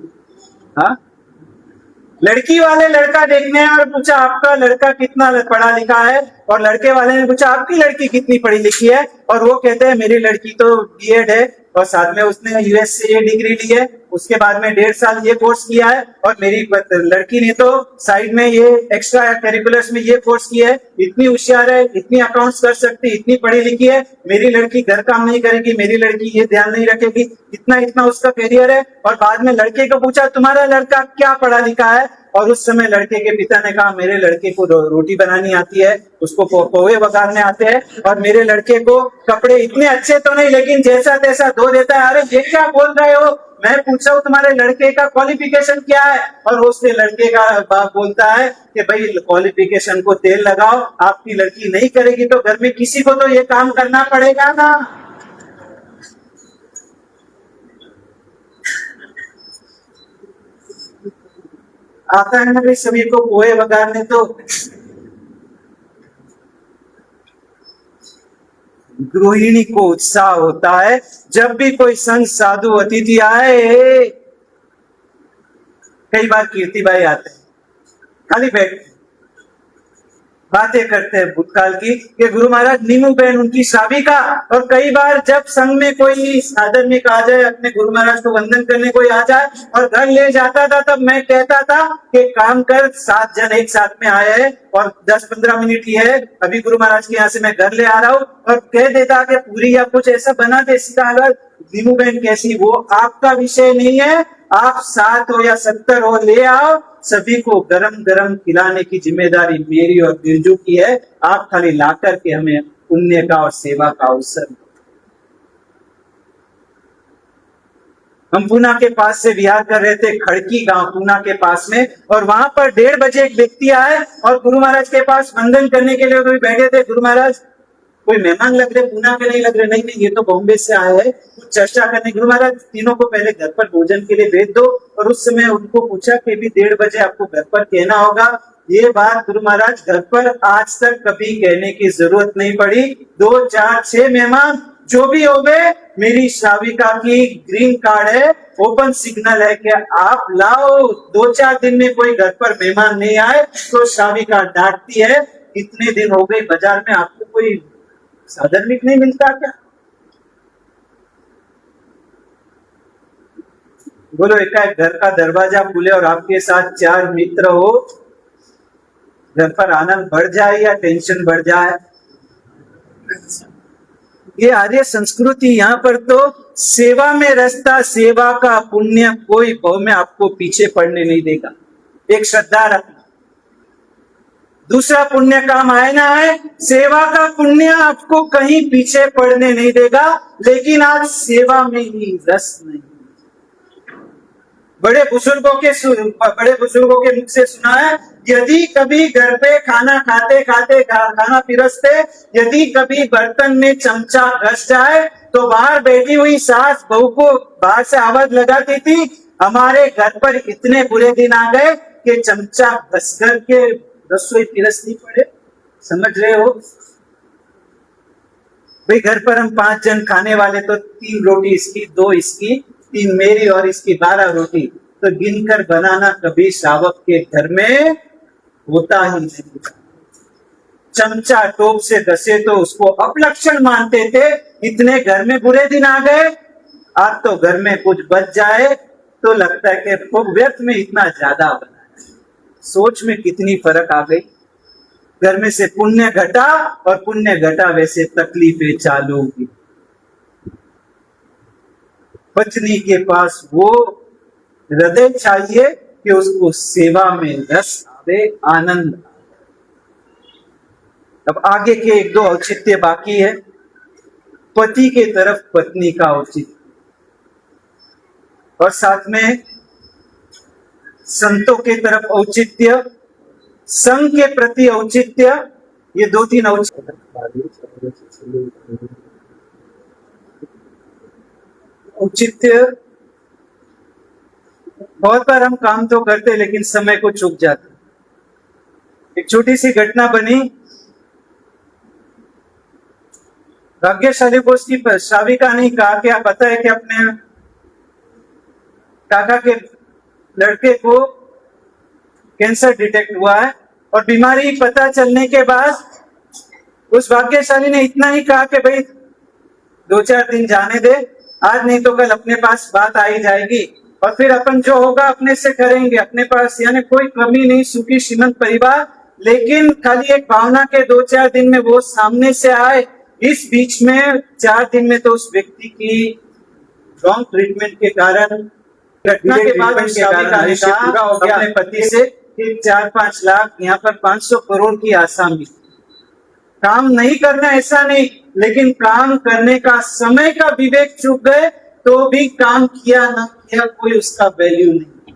हाँ, लड़की वाले लड़का देखने और पूछा आपका लड़का कितना पढ़ा लिखा है, और लड़के वाले ने पूछा आपकी लड़की कितनी पढ़ी लिखी है, और वो कहते हैं मेरी लड़की तो बीएड है और साथ में उसने यूएस से ये डिग्री ली है, उसके बाद में 1.5 साल ये कोर्स किया है, और मेरी लड़की ने तो साइड में ये एक्स्ट्रा करिकुलर्स में ये कोर्स किया है, इतनी होशियार है, इतनी अकाउंट्स कर सकती, इतनी पढ़ी लिखी है, मेरी लड़की घर काम नहीं करेगी, मेरी लड़की ये ध्यान नहीं रखेगी, इतना इतना उसका करियर है। और बाद में लड़के को पूछा तुम्हारा लड़का क्या पढ़ा लिखा है, और उस समय लड़के के पिता ने कहा मेरे लड़के को रोटी बनानी आती है, उसको पोहे वगारने आते हैं, और मेरे लड़के को कपड़े इतने अच्छे तो नहीं लेकिन जैसा तैसा धो देता है। अरे ये क्या बोल रहे हो, मैं पूछा हूँ तुम्हारे लड़के का क्वालिफिकेशन क्या है, और उसके लड़के का बाप बोलता है कि भाई क्वालिफिकेशन को तेल लगाओ, आपकी लड़की नहीं करेगी तो घर में किसी को तो ये काम करना पड़ेगा ना। आता है ना भाई सभी को पोहे वगारने, तो गृहिणी को उत्साह होता है जब भी कोई संत साधु अतिथि आए। कई बार कीर्ति भाई आते हैं, खाली बैठ बातें करते हैं भूतकाल की कि गुरु महाराज नीमू बहन उनकी श्राविका, और कई बार जब संघ में कोई साधर्मिक आ जाए, अपने गुरु महाराज को वंदन करने कोई आ जाए और घर ले जाता था, तब मैं कहता था कि काम कर 7 जन एक साथ में आए हैं और 10-15 मिनट ही है, अभी गुरु महाराज के यहाँ से मैं घर ले आ रहा हूँ, और कह देता कि पूरी या कुछ ऐसा बना दे सीधा। अगर नीमू बहन कैसी, वो आपका विषय नहीं है, आप 7 हो या 70 हो ले आओ, सभी को गरम गरम खिलाने की जिम्मेदारी मेरी और बिरजू की है, आप खाली ला करके हमें पुण्य का और सेवा का अवसर। हम पूना के पास से विहार कर रहे थे, खड़की गांव पूना के पास में, और वहां पर 1:30 बजे एक व्यक्ति आए और गुरु महाराज के पास वंदन करने के लिए बैठे थे। गुरु महाराज कोई मेहमान लग रहे, पूना के नहीं लग रहे, नहीं ये तो बॉम्बे से आए हैं कुछ चर्चा करने। गुरु महाराज तीनों को पहले घर पर भोजन के लिए भेज दो, और उस समय उनको पूछा कि भी 1:30 बजे आपको घर पर कहना होगा। ये बात गुरु महाराज घर पर आज तक कभी कहने की जरूरत नहीं पड़ी। 2, 4, 6 मेहमान जो भी हो गए, मेरी शाविका की ग्रीन कार्ड है, ओपन सिग्नल है कि आप लाओ, 2-4 दिन में कोई घर पर मेहमान नहीं आए तो शाविका डांटती है, इतने दिन हो गए बाजार में आपको कोई साधन भी नहीं मिलता क्या? बोलो, एकाएक घर का दरवाजा खुले और आपके साथ 4 मित्र हो, घर पर आनंद बढ़ जाए या टेंशन बढ़ जाए? ये आर्य संस्कृति, यहाँ पर तो सेवा में रस्ता, सेवा का पुण्य कोई भाव में आपको पीछे पड़ने नहीं देगा। एक श्रद्धा रखना, दूसरा पुण्य काम आए ना आए, सेवा का पुण्य आपको कहीं पीछे पड़ने नहीं देगा। लेकिन आज सेवा में ही रस नहीं। बड़े बुजुर्गों के मुख से सुना है, यदि कभी घर पे खाना खाते खाते खाना पिरसते, यदि कभी बर्तन में चमचा घस जाए तो बाहर बैठी हुई सास बहू को बाहर से आवाज लगाती थी, हमारे घर पर इतने बुरे दिन आ गए कि चमचा घस कर के रसोई पिरसनी पड़े। समझ रहे हो भाई? घर पर हम 5 जन खाने वाले तो 3 रोटी इसकी, 2 इसकी, 3 मेरी और इसकी 12 रोटी, तो गिनकर बनाना कभी श्रावक के घर में होता ही नहीं। चमचा टोप से घसे तो उसको अपलक्षण मानते थे। इतने घर में बुरे दिन आ गए, आज तो घर में कुछ बच जाए तो लगता है कि व्यर्थ में इतना ज्यादा बना। सोच में कितनी फर्क आ गई। घर में से पुण्य घटा और पुण्य घटा वैसे तकलीफें चालू होगी। पत्नी के पास वो हृदय चाहिए कि उसको सेवा में रस आवे, आनंद। अब आगे के 1-2 औचित्य बाकी है। पति के तरफ पत्नी का औचित्य और साथ में संतों के तरफ औचित्य, संघ के प्रति औचित्य। ये 2-3 औचित्य। बहुत बार हम काम तो करते लेकिन समय को चूक जाते। एक छोटी सी घटना बनी। भाग्यशाली को उसकी श्राविका ने कहा कि आप पता है कि अपने काका के लड़के को कैंसर डिटेक्ट हुआ है, और बीमारी पता चलने के बाद उस भाग्यशाली ने इतना ही कहा कि भाई 2-4 दिन जाने दे, आज नहीं तो कल अपने पास बात आ ही जाएगी और फिर अपन जो होगा अपने से करेंगे। अपने पास यानी कोई कमी नहीं, सुखी श्रीमंत परिवार। लेकिन खाली एक भावना के 2-4 दिन में वो सामने से आए। इस बीच में 4 दिन में तो उस व्यक्ति की रॉन्ग ट्रीटमेंट के कारण, घटना के बाद पूरा हो गया अपने पति से कि 4-5 लाख, यहाँ पर 500 करोड़ की आसामी। काम नहीं करना ऐसा नहीं, लेकिन काम करने का समय का विवेक चूक गए तो भी काम किया ना किया कोई उसका वैल्यू नहीं।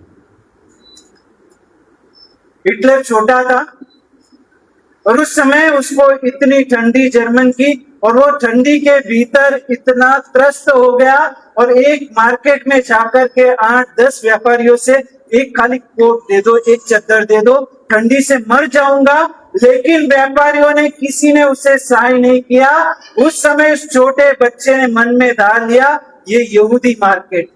हिटलर छोटा था और उस समय उसको इतनी ठंडी जर्मन की, और वो ठंडी के भीतर इतना त्रस्त हो गया और एक मार्केट में जाकर के 8-10 व्यापारियों से एक खाली कोट दे दो, एक चद्दर दे दो, ठंडी से मर जाऊंगा। लेकिन व्यापारियों ने किसी ने उसे सहाय नहीं किया। उस समय उस छोटे बच्चे ने मन में धार लिया, ये यहूदी मार्केट,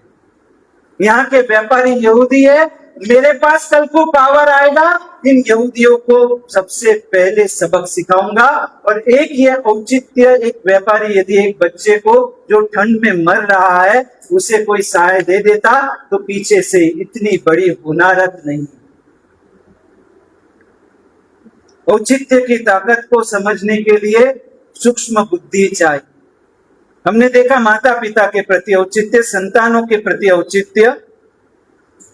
यहाँ के व्यापारी यहूदी है, मेरे पास कल को पावर आएगा, इन यहूदियों को सबसे पहले सबक सिखाऊंगा। और एक ये औचित्य, एक व्यापारी यदि एक बच्चे को जो ठंड में मर रहा है उसे कोई सहाय दे देता तो पीछे से इतनी बड़ी हुनारत नहीं। औचित्य की ताकत को समझने के लिए सूक्ष्म बुद्धि चाहिए। हमने देखा माता पिता के प्रति औचित्य, संतानों के प्रति औचित्य,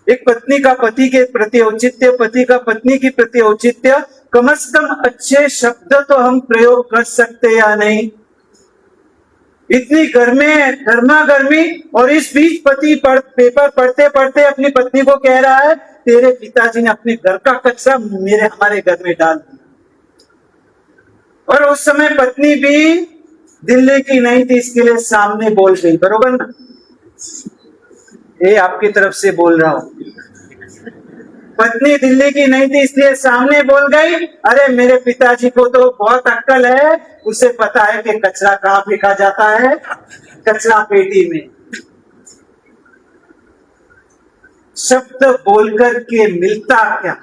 एक पत्नी का पति के प्रति औचित्य, पति का पत्नी की प्रति औचित्य। कम से कम अच्छे शब्द तो हम प्रयोग कर सकते या नहीं? इतनी गर्मा गर्मी, और इस बीच पति पेपर पढ़ते पढ़ते अपनी पत्नी को कह रहा है, तेरे पिताजी ने अपने घर का कचरा हमारे घर में डाल दिया। और उस समय पत्नी भी दिल्ली की नहीं थी, इसके लिए सामने बोल गई, बरोबर ना? ये आपकी तरफ से बोल रहा हूं। पत्नी दिल्ली की नहीं थी इसलिए सामने बोल गई, अरे मेरे पिताजी को तो बहुत अक्ल है, उसे पता है कि कचरा कहाँ फेंका जाता है। कचरा पेटी में। शब्द बोलकर के मिलता क्या?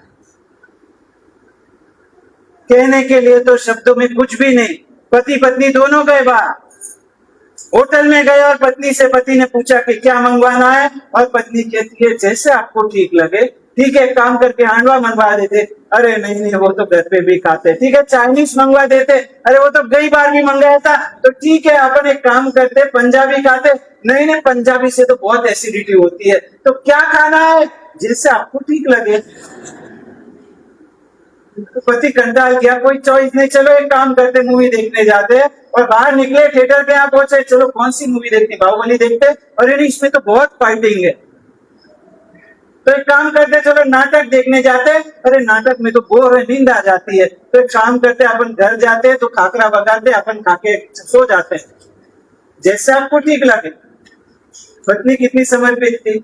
कहने के लिए तो शब्दों में कुछ भी नहीं। पति पत्नी दोनों गए बाहर, होटल में गए और पत्नी से पति ने पूछा कि क्या मंगवाना है, और पत्नी कहती है जैसे आपको ठीक लगे। ठीक है, काम करके हांडवा मंगवा देते। अरे नहीं नहीं, वो तो घर पे भी खाते। ठीक है, चाइनीज मंगवा देते। अरे वो तो कई बार भी मंगाया था। तो ठीक है, अपन एक काम करते, पंजाबी खाते। नहीं नहीं, पंजाबी से तो बहुत एसिडिटी होती है। तो क्या खाना है? जैसे आपको ठीक लगे। तो पति कंटाल गया, कोई चॉइस नहीं। चलो एक काम करते, मूवी देखने जाते हैं। और बाहर निकले, थिएटर के यहाँ पहुंचे। चलो कौन सी मूवी देखनी? बाहुबली देखते। अरे नहीं, इसमें तो बहुत फाइटिंग है। तो एक काम करते, चलो नाटक देखने जाते। अरे नाटक में तो बोर है, नींद आ जाती है। तो एक काम करते, अपन घर जाते हैं तो खाकरा बगाते, अपन खाके सो जाते हैं। जैसे आपको ठीक लगे। पत्नी कितनी समर्पित थी।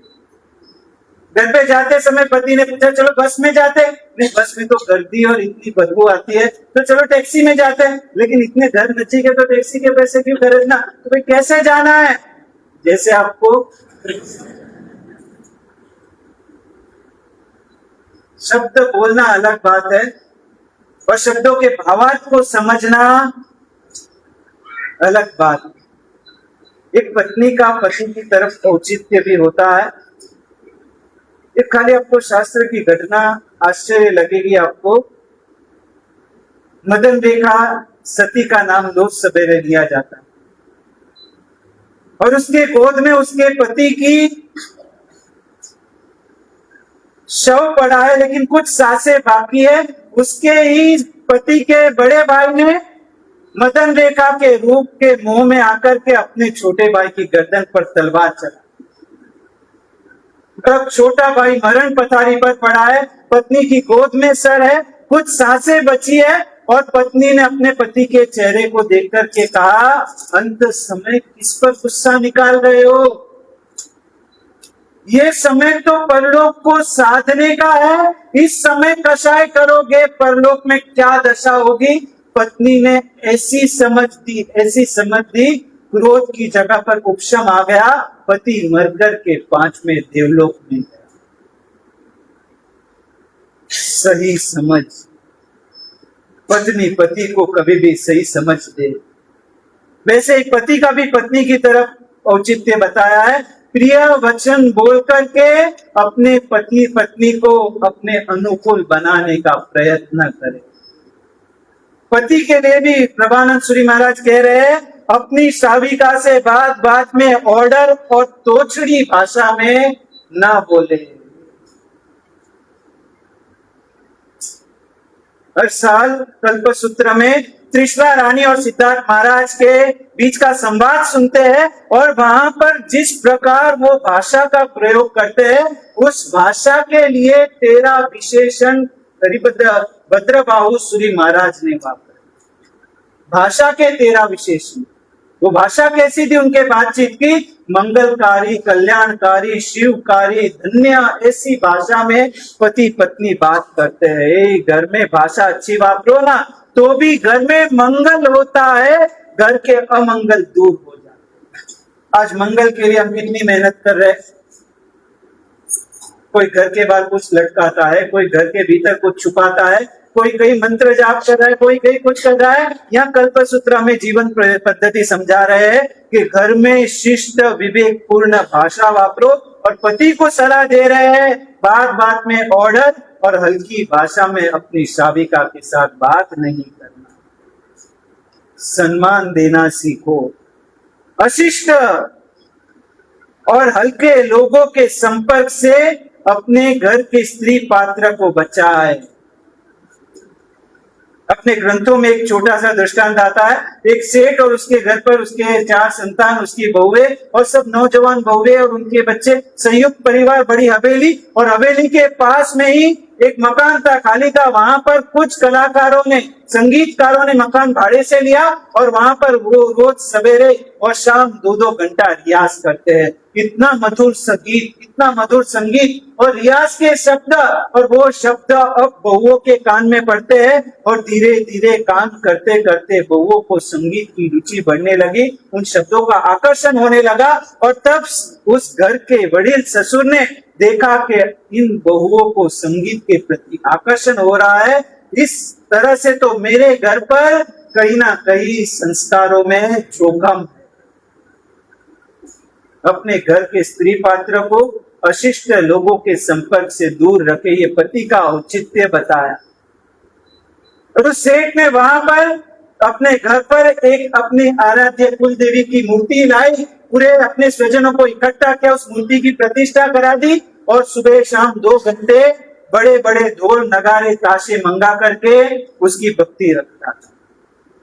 घर पे जाते समय पति ने पूछा चलो बस में जाते। नहीं, बस में तो गर्दी और इतनी बदबू आती है। तो चलो टैक्सी में जाते हैं। लेकिन इतने घर नजीक है तो टैक्सी के पैसे क्यों खरीदना? तो भाई कैसे जाना है? जैसे आपको। शब्द बोलना अलग बात है, और शब्दों के भावार्थ को समझना अलग बात। एक पत्नी का पति की तरफ औचित्य भी होता है। एक खाली आपको शास्त्र की घटना आश्चर्य लगेगी आपको। मदन रेखा सती का नाम रोज सवेरे लिया जाता है, और उसके गोद में उसके पति की शव पड़ा है, लेकिन कुछ सांसें बाकी है। उसके ही पति के बड़े भाई ने मदन रेखा के रूप के मुंह में आकर के अपने छोटे भाई की गर्दन पर तलवार चला। तब छोटा भाई मरण पथारी पर पड़ा है, पत्नी की गोद में सर है, कुछ सांसें बची है, और पत्नी ने अपने पति के चेहरे को देख करके कहा, अंत समय किस पर गुस्सा निकाल रहे हो? ये समय तो परलोक को साधने का है। इस समय कषाय करोगे, परलोक में क्या दशा होगी? पत्नी ने ऐसी समझ दी, क्रोध की जगह पर उपशम आ गया। पति मरकर के 5वें देवलोक में गया। सही समझ। पत्नी पति को कभी भी सही समझ दे। वैसे ही पति का भी पत्नी की तरफ औचित्य बताया है। प्रिय वचन बोल करके अपने पति पत्नी को अपने अनुकूल बनाने का प्रयत्न करें। पति के लिए भी प्रभानंद सूरी महाराज कह रहे हैं, अपनी साविका से बात बात में ऑर्डर और तोछड़ी भाषा में ना बोले। हर साल कल्पसूत्र में त्रिशला रानी और सिद्धार्थ महाराज के बीच का संवाद सुनते हैं, और वहां पर जिस प्रकार वो भाषा का प्रयोग करते हैं, उस भाषा के लिए 13 विशेषण भद्रबाहु सूरी महाराज ने वापरे। भाषा के 13 विशेषण। वो भाषा कैसी थी उनके बातचीत की? मंगलकारी, कल्याणकारी, शिवकारी, धन्य, ऐसी भाषा में पति पत्नी बात करते हैं। घर में भाषा अच्छी वापरो ना, तो भी घर में मंगल होता है, घर के अमंगल दूर हो जाते। आज मंगल के लिए हम कितनी मेहनत कर रहे हैं। कोई घर के बाहर कुछ लटकाता है, कोई घर के भीतर कुछ छुपाता है, कोई कई मंत्र जाप कर रहा है, कोई कई कुछ कर रहा है। यहाँ कल्पसूत्र में जीवन पद्धति समझा रहे हैं कि घर में शिष्ट विवेक पूर्ण भाषा वापरो, और पति को सलाह दे रहे हैं बात बात में ऑर्डर, और हल्की भाषा में अपनी साविका के साथ बात नहीं करना। सम्मान देना सीखो। अशिष्ट और हल्के लोगों के संपर्क से अपने घर के स्त्री पात्र को बचाए। अपने ग्रंथों में एक छोटा सा दृष्टांत आता है। एक सेठ और उसके घर पर उसके 4 संतान, उसकी बहुएं और सब नौजवान बहुएं और उनके बच्चे, संयुक्त परिवार, बड़ी हवेली, और हवेली के पास में ही एक मकान था, खाली था। वहां पर कुछ कलाकारों ने, संगीतकारों ने मकान भाड़े से लिया, और वहां पर वो रोज सवेरे और शाम 2-2 घंटा रियाज करते हैं इतना मधुर संगीत, इतना मधुर संगीत और रियाज के शब्द, और वो शब्द अब बहुओं के कान में पड़ते हैं और धीरे धीरे काम करते करते बहुओं को संगीत की रुचि बढ़ने लगी, उन शब्दों का आकर्षण होने लगा। और तब उस घर के वडील ससुर ने देखा कि इन बहुओं को संगीत के प्रति आकर्षण हो रहा है, इस तरह से तो मेरे घर पर कहीं ना कहीं संस्कारों में जोखम। अपने घर के स्त्री पात्र को अशिष्ट लोगों के संपर्क से दूर रखे, ये पति का औचित्य बताया। तो सेठ ने वहां पर अपने घर पर एक अपनी आराध्य कुल देवी की मूर्ति लाई, पूरे अपने स्वजनों को इकट्ठा किया, उस मूर्ति की प्रतिष्ठा करा दी और सुबह शाम 2 घंटे बड़े बड़े ढोल नगारे ताशे मंगा करके उसकी भक्ति रखता था।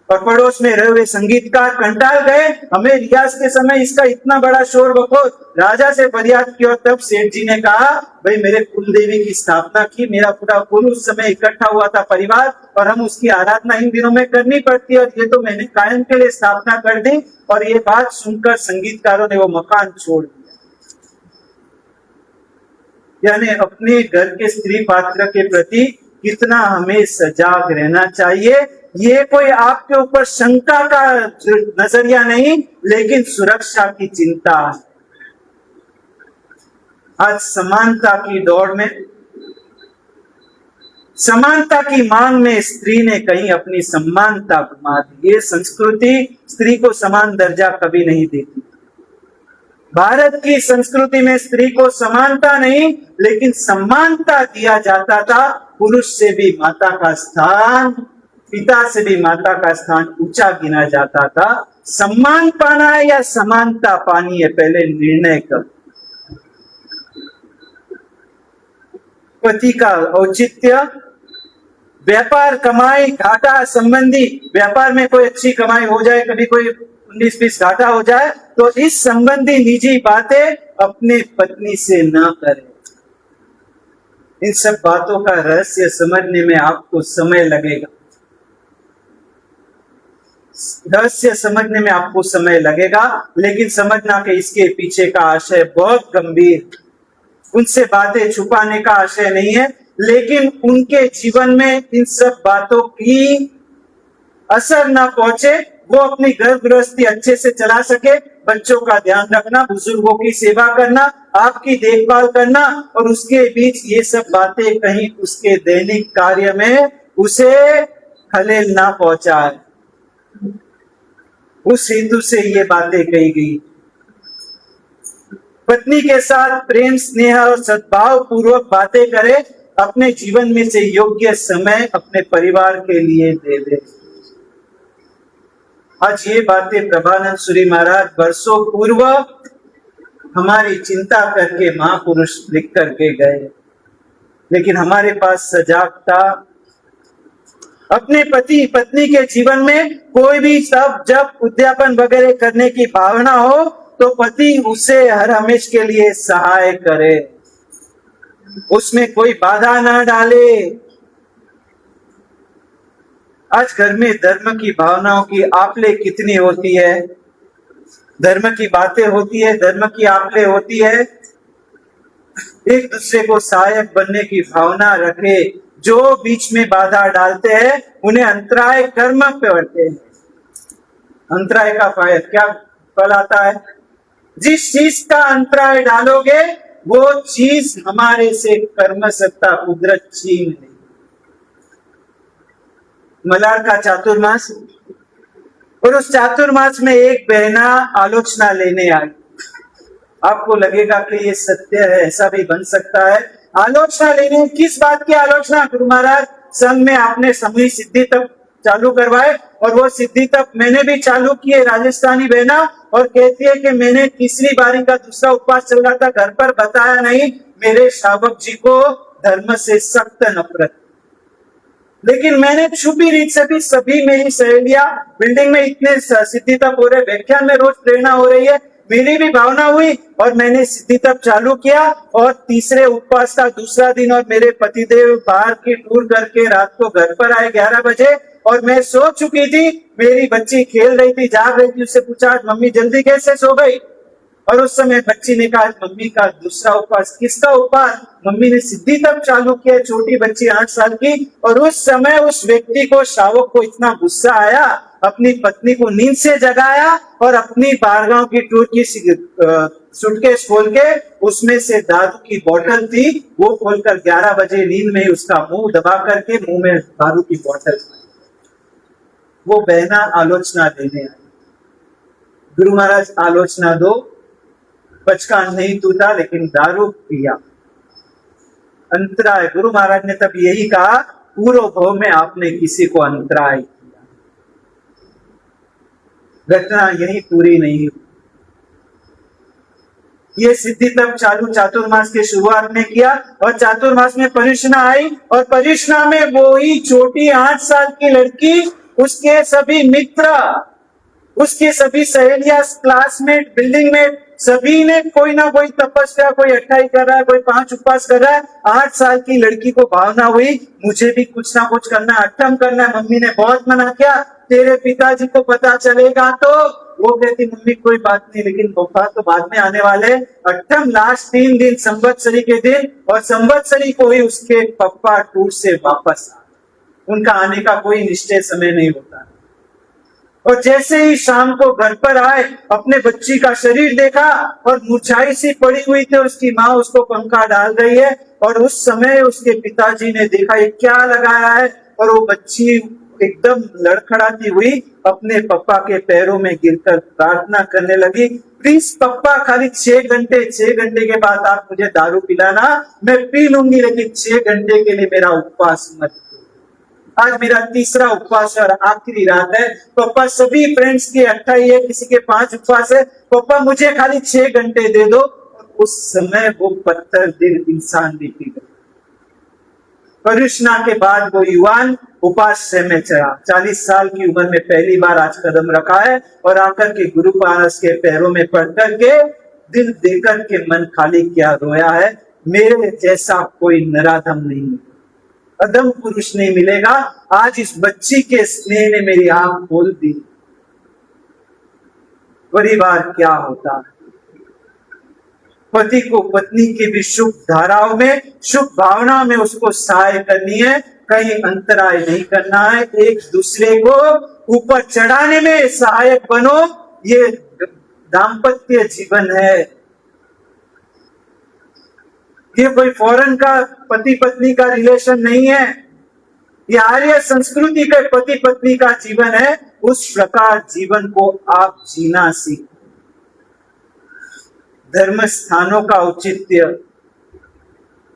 और पड़ोस में रहे हुए संगीतकार कंटाल गए, हमें रियाज के समय इसका इतना बड़ा शोर बकोर, राजा से फरियाद की। और तब सेठ जी ने कहा, भाई मेरे कुल देवी की स्थापना की, मेरा पूरा कुल उस समय इकट्ठा हुआ था परिवार, और हम उसकी आराधना इन दिनों में करनी पड़ती है, और ये तो मैंने कायम के लिए स्थापना कर दी। और ये बात सुनकर संगीतकारों ने वो मकान छोड़ दिया। यानी अपने घर के स्त्री पात्र के प्रति कितना हमें सजाग रहना चाहिए। ये कोई आपके ऊपर शंका का नजरिया नहीं, लेकिन सुरक्षा की चिंता है। आज समानता की दौड़ में, समानता की मांग में स्त्री ने कहीं अपनी सम्मानता गुमा दी। ये संस्कृति स्त्री को समान दर्जा कभी नहीं देती। भारत की संस्कृति में स्त्री को समानता नहीं, लेकिन सम्मानता दिया जाता था। पुरुष से भी माता का स्थान, पिता से भी माता का स्थान ऊंचा गिना जाता था। सम्मान पाना है या समानता पानी है, पहले निर्णय कर। पति का औचित्य, व्यापार कमाई घाटा संबंधी, व्यापार में कोई अच्छी कमाई हो जाए, कभी कोई 19-20 घाटा हो जाए, तो इस संबंधी निजी बातें अपने पत्नी से ना करें। इन सब बातों का रहस्य समझने में आपको समय लगेगा, रहस्य समझने में आपको समय लगेगा, लेकिन समझना कि इसके पीछे का आशय बहुत गंभीर। उनसे बातें छुपाने का आशय नहीं है, लेकिन उनके जीवन में इन सब बातों की असर ना पहुंचे, वो अपनी घर गृहस्थी अच्छे से चला सके, बच्चों का ध्यान रखना, बुजुर्गों की सेवा करना, आपकी देखभाल करना, और उसके बीच ये सब बातें कहीं उसके दैनिक कार्य में उसे खलेल ना पहुंचाए। उस हेतु से ये बातें कही गई। पत्नी के साथ प्रेम स्नेह और सद्भाव पूर्वक बातें करे, अपने जीवन में से योग्य समय अपने परिवार के लिए दे दे। आज ये बातें प्रभानंद सूरी महाराज वर्षों पूर्व हमारी चिंता करके महापुरुष लिख करके गए, लेकिन हमारे पास सजागता। अपने पति पत्नी के जीवन में कोई भी सब जब उद्यापन वगैरह करने की भावना हो, तो पति उसे हर हमेश के लिए सहाय करे, उसमें कोई बाधा ना डाले। आज घर में धर्म की भावनाओं की आपले कितनी होती है, धर्म की बातें होती है, धर्म की आपले होती है। एक दूसरे को सहायक बनने की भावना रखे, जो बीच में बाधा डालते हैं उन्हें अंतराय कर्म पे बढ़ते हैं। अंतराय का क्या फल आता है? जिस चीज का अंतराय डालोगे वो चीज हमारे से कर्म सत्ता कुदरत छीन लेगी। मलार का चातुर्मास, और उस चातुर्मास में एक बहना आलोचना लेने आई। आपको लगेगा कि ये सत्य है, ऐसा भी बन सकता है। आलोचना लेने, किस बात की आलोचना? गुरु महाराज संघ में आपने समूह सिद्धि तक चालू करवाए, और वो सिद्धि तक मैंने भी चालू किए, राजस्थानी बहना, और कहती है कि मैंने तीसरी बारी का दूसरा उपवास चल रहा था, घर पर बताया नहीं। मेरे शावक जी को धर्म से सख्त नफरत, लेकिन मैंने छुपी रीत से भी, सभी मेरी सहेलियां बिल्डिंग में इतने सिद्धि तप हो रहे, व्याख्यान में रोज प्रेरणा हो रही है, मेरी भी भावना हुई और मैंने सिद्धि तप चालू किया। और तीसरे उपवास का दूसरा दिन, और मेरे पतिदेव बाहर की टूर करके रात को घर पर आए 11 बजे, और मैं सो चुकी थी। मेरी बच्ची खेल रही थी, जाग रही थी, उससे पूछा मम्मी जल्दी कैसे सो गई? और उस समय बच्ची ने कहा मम्मी का दूसरा उपवास। किसका उपवास? मम्मी ने सिद्धि तप चालू किया, छोटी बच्ची 8 साल की। और उस समय उस व्यक्ति को, श्रावक को इतना गुस्सा आया, अपनी पत्नी को नींद से जगाया और अपनी बारगांव की टूर की सूटकेस खोल के उसमें से दारू की बोतल थी वो खोलकर 11 बजे नींद में उसका मुंह दबा करके मुंह में दारू की बोतल। वो बहना आलोचना देने आई, गुरु महाराज आलोचना दो, बचका नहीं टूटा लेकिन दारू पिया, अंतराय। गुरु महाराज ने तब यही कहा, पूर्व भव में आपने किसी को अंतराय किया। घटना यही पूरी नहीं हुई। ये सिद्धि तब चालू चातुर्मास के शुरुआत में किया और चातुर्मास में परियोजना आई और परियोजना में वो ही छोटी 8 साल की लड़की, उसके सभी मित्र, उसकी सभी सहेलियां, क्लासमेट, बिल्डिंग में, सभी ने कोई ना कोई तपस्या, कोई 28 कर रहा है, कोई 5 उपवास कर रहा है। 8 साल की लड़की को भावना हुई मुझे भी कुछ ना कुछ करना है, अट्टम करना है। मम्मी ने बहुत मना किया, तेरे पिताजी को पता चलेगा तो। वो कहती मम्मी कोई बात नहीं, लेकिन बुखार तो बाद में आने वाले। अट्टम लास्ट 3 दिन संवत्सरी के दिन, और संवत्सरी को ही उसके पप्पा टूर से वापस आ, उनका आने का कोई निश्चय समय नहीं होता। और जैसे ही शाम को घर पर आए, अपने बच्ची का शरीर देखा और मुरझाई सी पड़ी हुई थी, उसकी माँ उसको पंखा डाल रही है। और उस समय उसके पिताजी ने देखा ये क्या लगाया है, और वो बच्ची एकदम लड़खड़ाती हुई अपने पप्पा के पैरों में गिरकर प्रार्थना करने लगी, प्लीज पप्पा खाली 6 घंटे के बाद आप मुझे दारू पिलाना, मैं पी लूंगी, लेकिन 6 घंटे के लिए मेरा उपवास मत। आज मेरा तीसरा उपवास है और आखिरी रात है। पापा सभी फ्रेंड्स के 28 है, किसी के 5 उपवास है, पापा मुझे खाली 6 घंटे दे दो। उस समय वो पत्थर दिल इंसान भी पी गया। परियोजना के बाद वो युवान उपाश्रय में चला, 40 साल की उम्र में पहली बार आज कदम रखा है और आकर के गुरु पारस के पैरों में पड़ करके दिल देकर के मन खाली किया, रोया है, मेरे जैसा कोई नराधम नहीं, अदम पुरुष नहीं मिलेगा। आज इस बच्ची के स्नेह ने मेरी आंख खोल दी। परिवार क्या होता है, पति को पत्नी की भी शुभ धाराओं में, शुभ भावना में उसको सहाय करनी है, कहीं अंतराय नहीं करना है। एक दूसरे को ऊपर चढ़ाने में सहायक बनो, ये दाम्पत्य जीवन है। ये कोई फॉरेन का पति पत्नी का रिलेशन नहीं है, ये आर्य संस्कृति का पति पत्नी का जीवन है। उस प्रकार जीवन को आप जीना सीखो। धर्म स्थानों का औचित्य,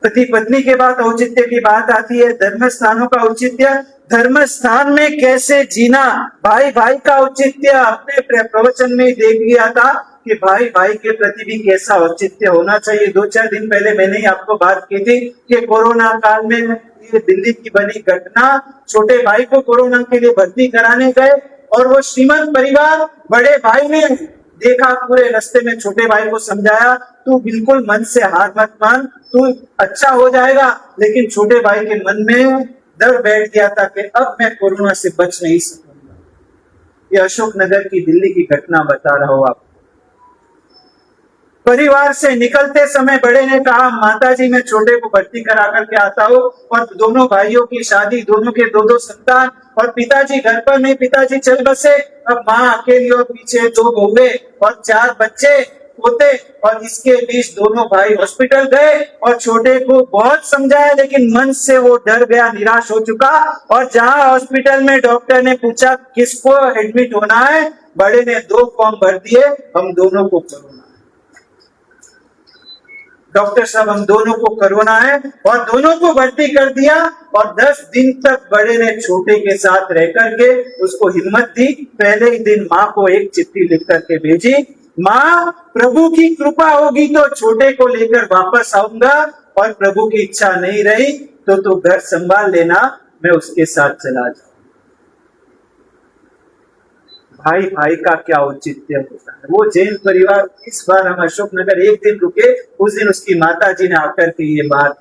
पति पत्नी के बाद औचित्य की बात आती है, धर्म स्थानों का औचित्य, धर्म स्थान में कैसे जीना, भाई भाई का औचित्य। अपने प्रवचन में देख लिया था कि भाई भाई के प्रति भी कैसा औचित्य होना चाहिए। 2-4 दिन पहले मैंने ही आपको बात की थी कि कोरोना काल में ये दिल्ली की बनी घटना, छोटे भाई को कोरोना के लिए भर्ती कराने गए और वो श्रीमंत परिवार, बड़े भाई ने देखा, पूरे रास्ते में छोटे भाई को समझाया, तू बिल्कुल मन से हार मत मान, तू अच्छा हो जाएगा। लेकिन छोटे भाई के मन में डर बैठ गया था कि अब मैं कोरोना से बच नहीं सकूंगा। ये अशोकनगर की दिल्ली की घटना बता रहा हूं आपको। परिवार से निकलते समय बड़े ने कहा, माताजी मैं छोटे को भर्ती करा करके आता हूँ, और दोनों भाइयों की शादी, दोनों के 2-2 संतान, और पिताजी घर पर नहीं, पिताजी चल बसे। अब माँ अकेली और पीछे 2 बहुए और 4 बच्चे होते, और इसके बीच दोनों भाई हॉस्पिटल गए और छोटे को बहुत समझाया, लेकिन मन से वो डर गया, निराश हो चुका। और जहां हॉस्पिटल में डॉक्टर ने पूछा किसको एडमिट होना है, बड़े ने 2 फॉर्म भर दिए, हम दोनों को कोरोना, डॉक्टर साहब हम दोनों को कोरोना है, और दोनों को भर्ती कर दिया। और 10 दिन तक बड़े ने छोटे के साथ रह करके उसको हिम्मत दी। पहले ही दिन माँ को एक चिट्ठी लिख करके भेजी, माँ प्रभु की कृपा होगी तो छोटे को लेकर वापस आऊंगा, और प्रभु की इच्छा नहीं रही तो तू घर संभाल लेना, मैं उसके साथ चला जाऊं। भाई भाई का क्या औचित्य होता है। वो जैन परिवार, इस बार हम अशोकनगर एक दिन रुके, उस दिन उसकी माता जी ने आकर के ये बात,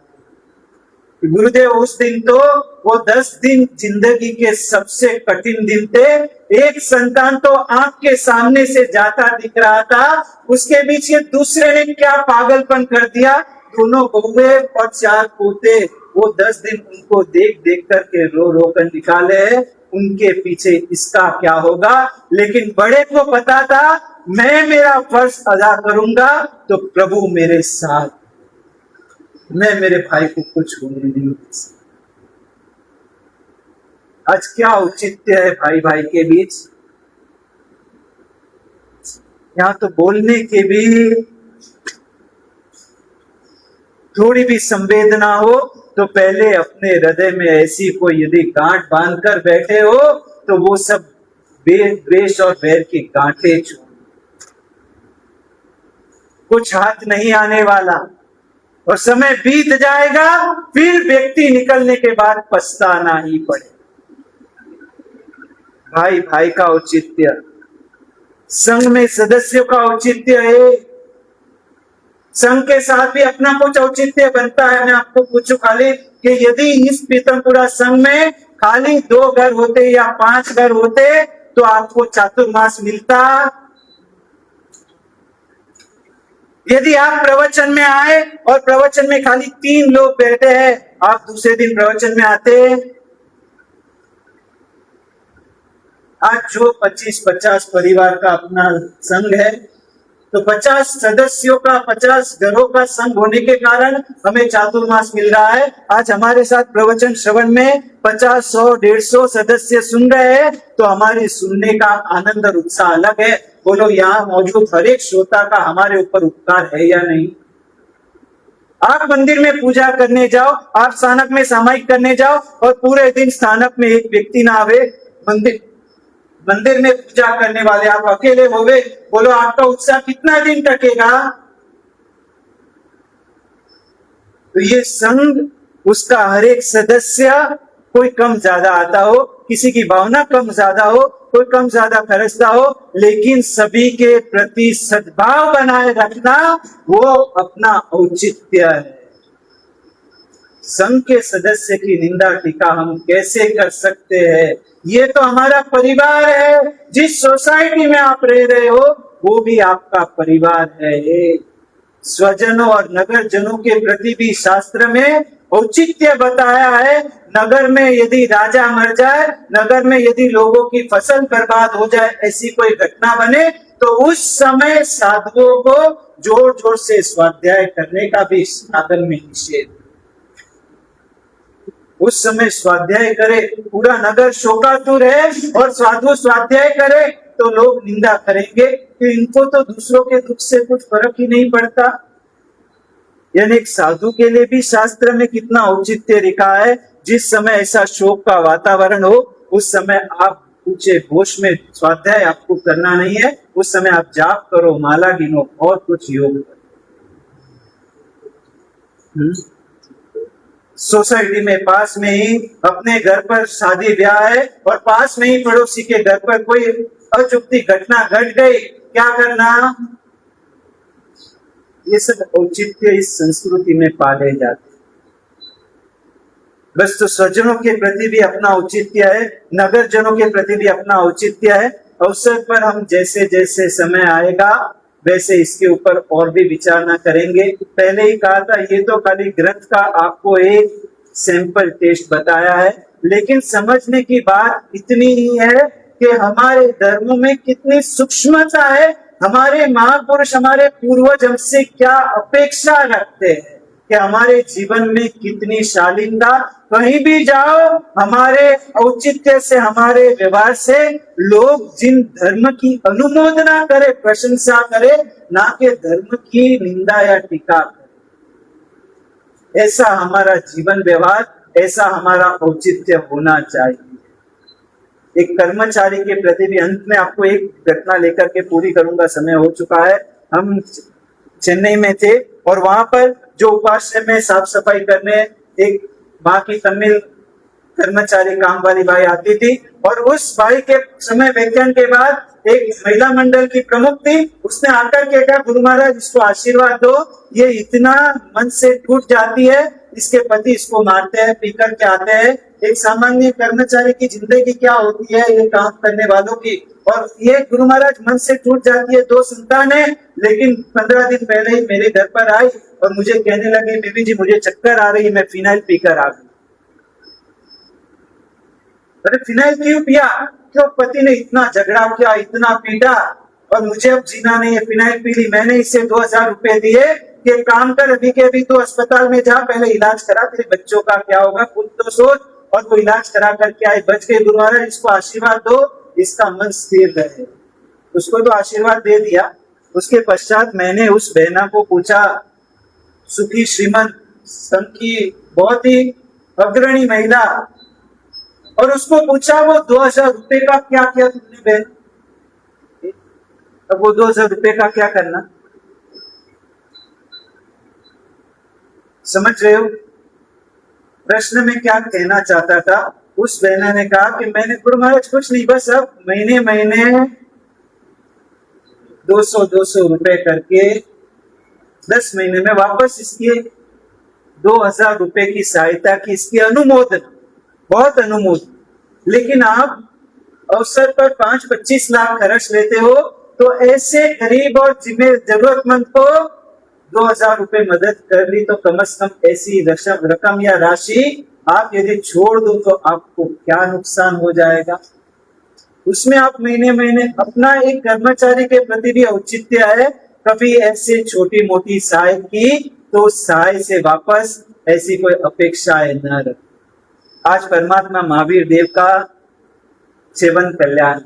गुरुदेव उस दिन तो वो 10 दिन जिंदगी के सबसे कठिन दिन थे, एक संतान तो आंख के सामने से जाता दिख रहा था, उसके बीच ये दूसरे ने क्या पागलपन कर दिया। दोनों बहुए और 4 पोते, वो 10 दिन उनको देख देख करके रो रो कर निकाले हैं, उनके पीछे इसका क्या होगा। लेकिन बड़े को पता था मैं मेरा फर्ज अदा करूंगा तो प्रभु मेरे साथ, मैं मेरे भाई को कुछ होने नहीं दे सकता। आज क्या औचित्य है भाई भाई के बीच। यहां तो बोलने के भी थोड़ी भी संवेदना हो तो पहले अपने हृदय में ऐसी कोई यदि गांठ बांधकर बैठे हो तो वो सब द्वेष और बैर की गांठें छोड़, कुछ हाथ नहीं आने वाला और समय बीत जाएगा, फिर व्यक्ति निकलने के बाद पछताना ही पड़े। भाई भाई का औचित्य, संघ में सदस्यों का औचित्य है। संघ के साथ भी अपना कुछ औचित्य बनता है। मैं आपको पूछूं खाली कि यदि इस पीतमपुरा संघ में खाली 2 घर होते या 5 घर होते तो आपको चातुर्मास मिलता। यदि आप प्रवचन में आए और प्रवचन में खाली 3 लोग बैठे हैं, आप दूसरे दिन प्रवचन में आते। आज जो 25-50 परिवार का अपना संघ है तो 50 सदस्यों का 50 घरों का संघ होने के कारण हमें चातुर्मास मिल रहा है। आज हमारे साथ प्रवचन श्रवण में 50, 100, 150 सदस्य सुन रहे हैं तो हमारे सुनने का आनंद और उत्साह अलग है। बोलो यहाँ मौजूद हर एक श्रोता का हमारे ऊपर उपकार है या नहीं। आप मंदिर में पूजा करने जाओ, आप स्थानक में सामायिक करने जाओ और पूरे दिन स्थानक में एक व्यक्ति ना आवे, मंदिर में पूजा करने वाले आप अकेले होवे, बोलो आपका उत्साह कितना दिन टकेगा। तो ये संघ, उसका हर एक सदस्य कोई कम ज्यादा आता हो, किसी की भावना कम ज्यादा हो, कोई कम ज्यादा खर्चता हो, लेकिन सभी के प्रति सद्भाव बनाए रखना वो अपना औचित्य है। संघ के सदस्य की निंदा टीका हम कैसे कर सकते हैं। ये तो हमारा परिवार है। जिस सोसाइटी में आप रह रहे हो वो भी आपका परिवार है। स्वजनों और नगर जनों के प्रति भी शास्त्र में औचित्य बताया है। नगर में यदि राजा मर जाए, नगर में यदि लोगों की फसल बर्बाद हो जाए, ऐसी कोई घटना बने तो उस समय साधुओं को जोर जोर से स्वाध्याय करने का भी शासन में निषेध। उस समय स्वाध्याय करे, पूरा नगर शोकातुर है और साधु स्वाध्याय करे तो लोग निंदा करेंगे कि इनको तो दूसरों के दुख से कुछ फर्क ही नहीं पड़ता। यानी एक साधु के लिए भी शास्त्र में कितना औचित्य लिखा है। जिस समय ऐसा शोक का वातावरण हो उस समय आप ऊंचे घोष में स्वाध्याय आपको करना नहीं है, उस समय आप जाप करो, माला गिनो और कुछ योग करो। सोसाइटी में पास में ही अपने घर पर शादी ब्याह है और पास में ही पड़ोसी के घर पर कोई अचुकती घटना घट गई, क्या करना। ये सब औचित्य इस संस्कृति में पाले जाते। बस तो स्वजनों के प्रति भी अपना औचित्य है, नगर जनों के प्रति भी अपना औचित्य है। अवसर पर हम जैसे जैसे समय आएगा वैसे इसके ऊपर और भी विचार न करेंगे। पहले ही कहा था ये तो खाली ग्रंथ का आपको एक सैंपल टेस्ट बताया है, लेकिन समझने की बात इतनी ही है कि हमारे धर्मों में कितनी सूक्ष्मता है। हमारे महापुरुष, हमारे पूर्वज हमसे क्या अपेक्षा रखते हैं कि हमारे जीवन में कितनी शालीनता। कहीं भी जाओ हमारे औचित्य से, हमारे व्यवहार से लोग जिन धर्म की अनुमोदना करे, प्रशंसा करे, ना कि धर्म की निंदा या टीका करे। ऐसा हमारा जीवन व्यवहार, ऐसा हमारा औचित्य होना चाहिए। एक कर्मचारी के प्रति भी अंत में आपको एक घटना लेकर के पूरी करूंगा, समय हो चुका है। हम चेन्नई में थे और वहां पर जो उपाश्रय में साफ सफाई करने एक बाकी तमिल कर्मचारी काम वाली बाई आती थी, और उस बाई के समय व्याख्यान के बाद एक महिला मंडल की प्रमुख थी, उसने आकर के कहा गुरु महाराज इसको आशीर्वाद दो, ये इतना मन से टूट जाती है, इसके पति इसको मारते हैं, पीकर के आते हैं। एक सामान्य कर्मचारी की जिंदगी क्या होती है ये काम करने वालों की, और ये गुरु महाराज मन से टूट जाती है। 2 संतान है, लेकिन 15 दिन पहले ही मेरे घर पर आई और मुझे कहने लगी बीबी जी मुझे चक्कर आ रही है, मैं फिनाइल पीकर आ गई। अरे फिनाइल क्यों पिया? क्यों? पति ने इतना झगड़ा किया, इतना पीटा, और मुझे अब जीना नहीं है, फिनाइल पी ली। मैंने इसे 2000 रुपए दिए कि काम कर, अभी के अभी तो अस्पताल में जा, पहले इलाज करा, तेरे बच्चों का क्या होगा खुद तो सोच। और वो इलाज करा करके आए, बच गए। गुरु महाराज इसको आशीर्वाद दो, इसका मन स्थिर रहे। उसको तो आशीर्वाद दे दिया। उसके पश्चात मैंने उस बहना को पूछा, सुखी श्रीमंत संघ की बहुत ही अग्रणी महिला, और उसको पूछा वो 2000 रुपए का क्या किया तुमने बहन? अब वो 2000 रुपए का क्या करना? समझ रहे हो प्रश्न में क्या कहना चाहता था? उस बहना ने कहा कि मैंने गुरु महाराज कुछ नहीं, बस अब महीने महीने 200 रुपए करके 10 महीने में वापस इसकी 2000 रुपए की सहायता की, इसकी अनुमोदन, बहुत अनुमोदन। लेकिन आप अवसर पर 5-25 लाख खर्च लेते हो, तो ऐसे गरीब और जरूरतमंद को 2000 रुपए मदद कर ली, तो कम से कम ऐसी रकम या राशि आप यदि छोड़ दो तो आपको क्या नुकसान हो जाएगा? उसमें आप महीने महीने अपना एक कर्मचारी के प्रति भी औचित्य है, कभी ऐसे छोटी मोटी सहाय की तो सहाय से वापस ऐसी कोई अपेक्षाएं न रख। आज परमात्मा महावीर देव का सेवन कल्याण,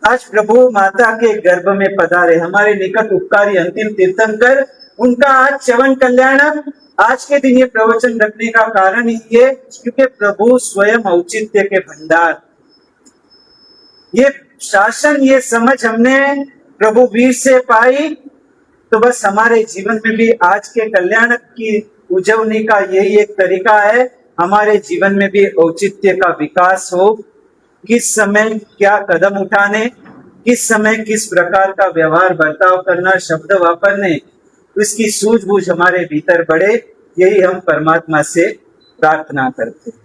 आज प्रभु माता के गर्भ में पधारे हमारे निकट उपकारी अंतिम तीर्थंकर, उनका आज च्यवन कल्याण। आज के दिन ये प्रवचन रखने का कारण ये क्योंकि प्रभु स्वयं औचित्य के भंडार, ये शासन, ये समझ हमने प्रभु वीर से पाई, तो बस हमारे जीवन में भी आज के कल्याण की उजवनी का यही एक तरीका है, हमारे जीवन में भी औचित्य का विकास हो। किस समय क्या कदम उठाने, किस समय किस प्रकार का व्यवहार बर्ताव करना, शब्द वापरने, इसकी सूझबूझ हमारे भीतर बढ़े, यही हम परमात्मा से प्रार्थना करते हैं।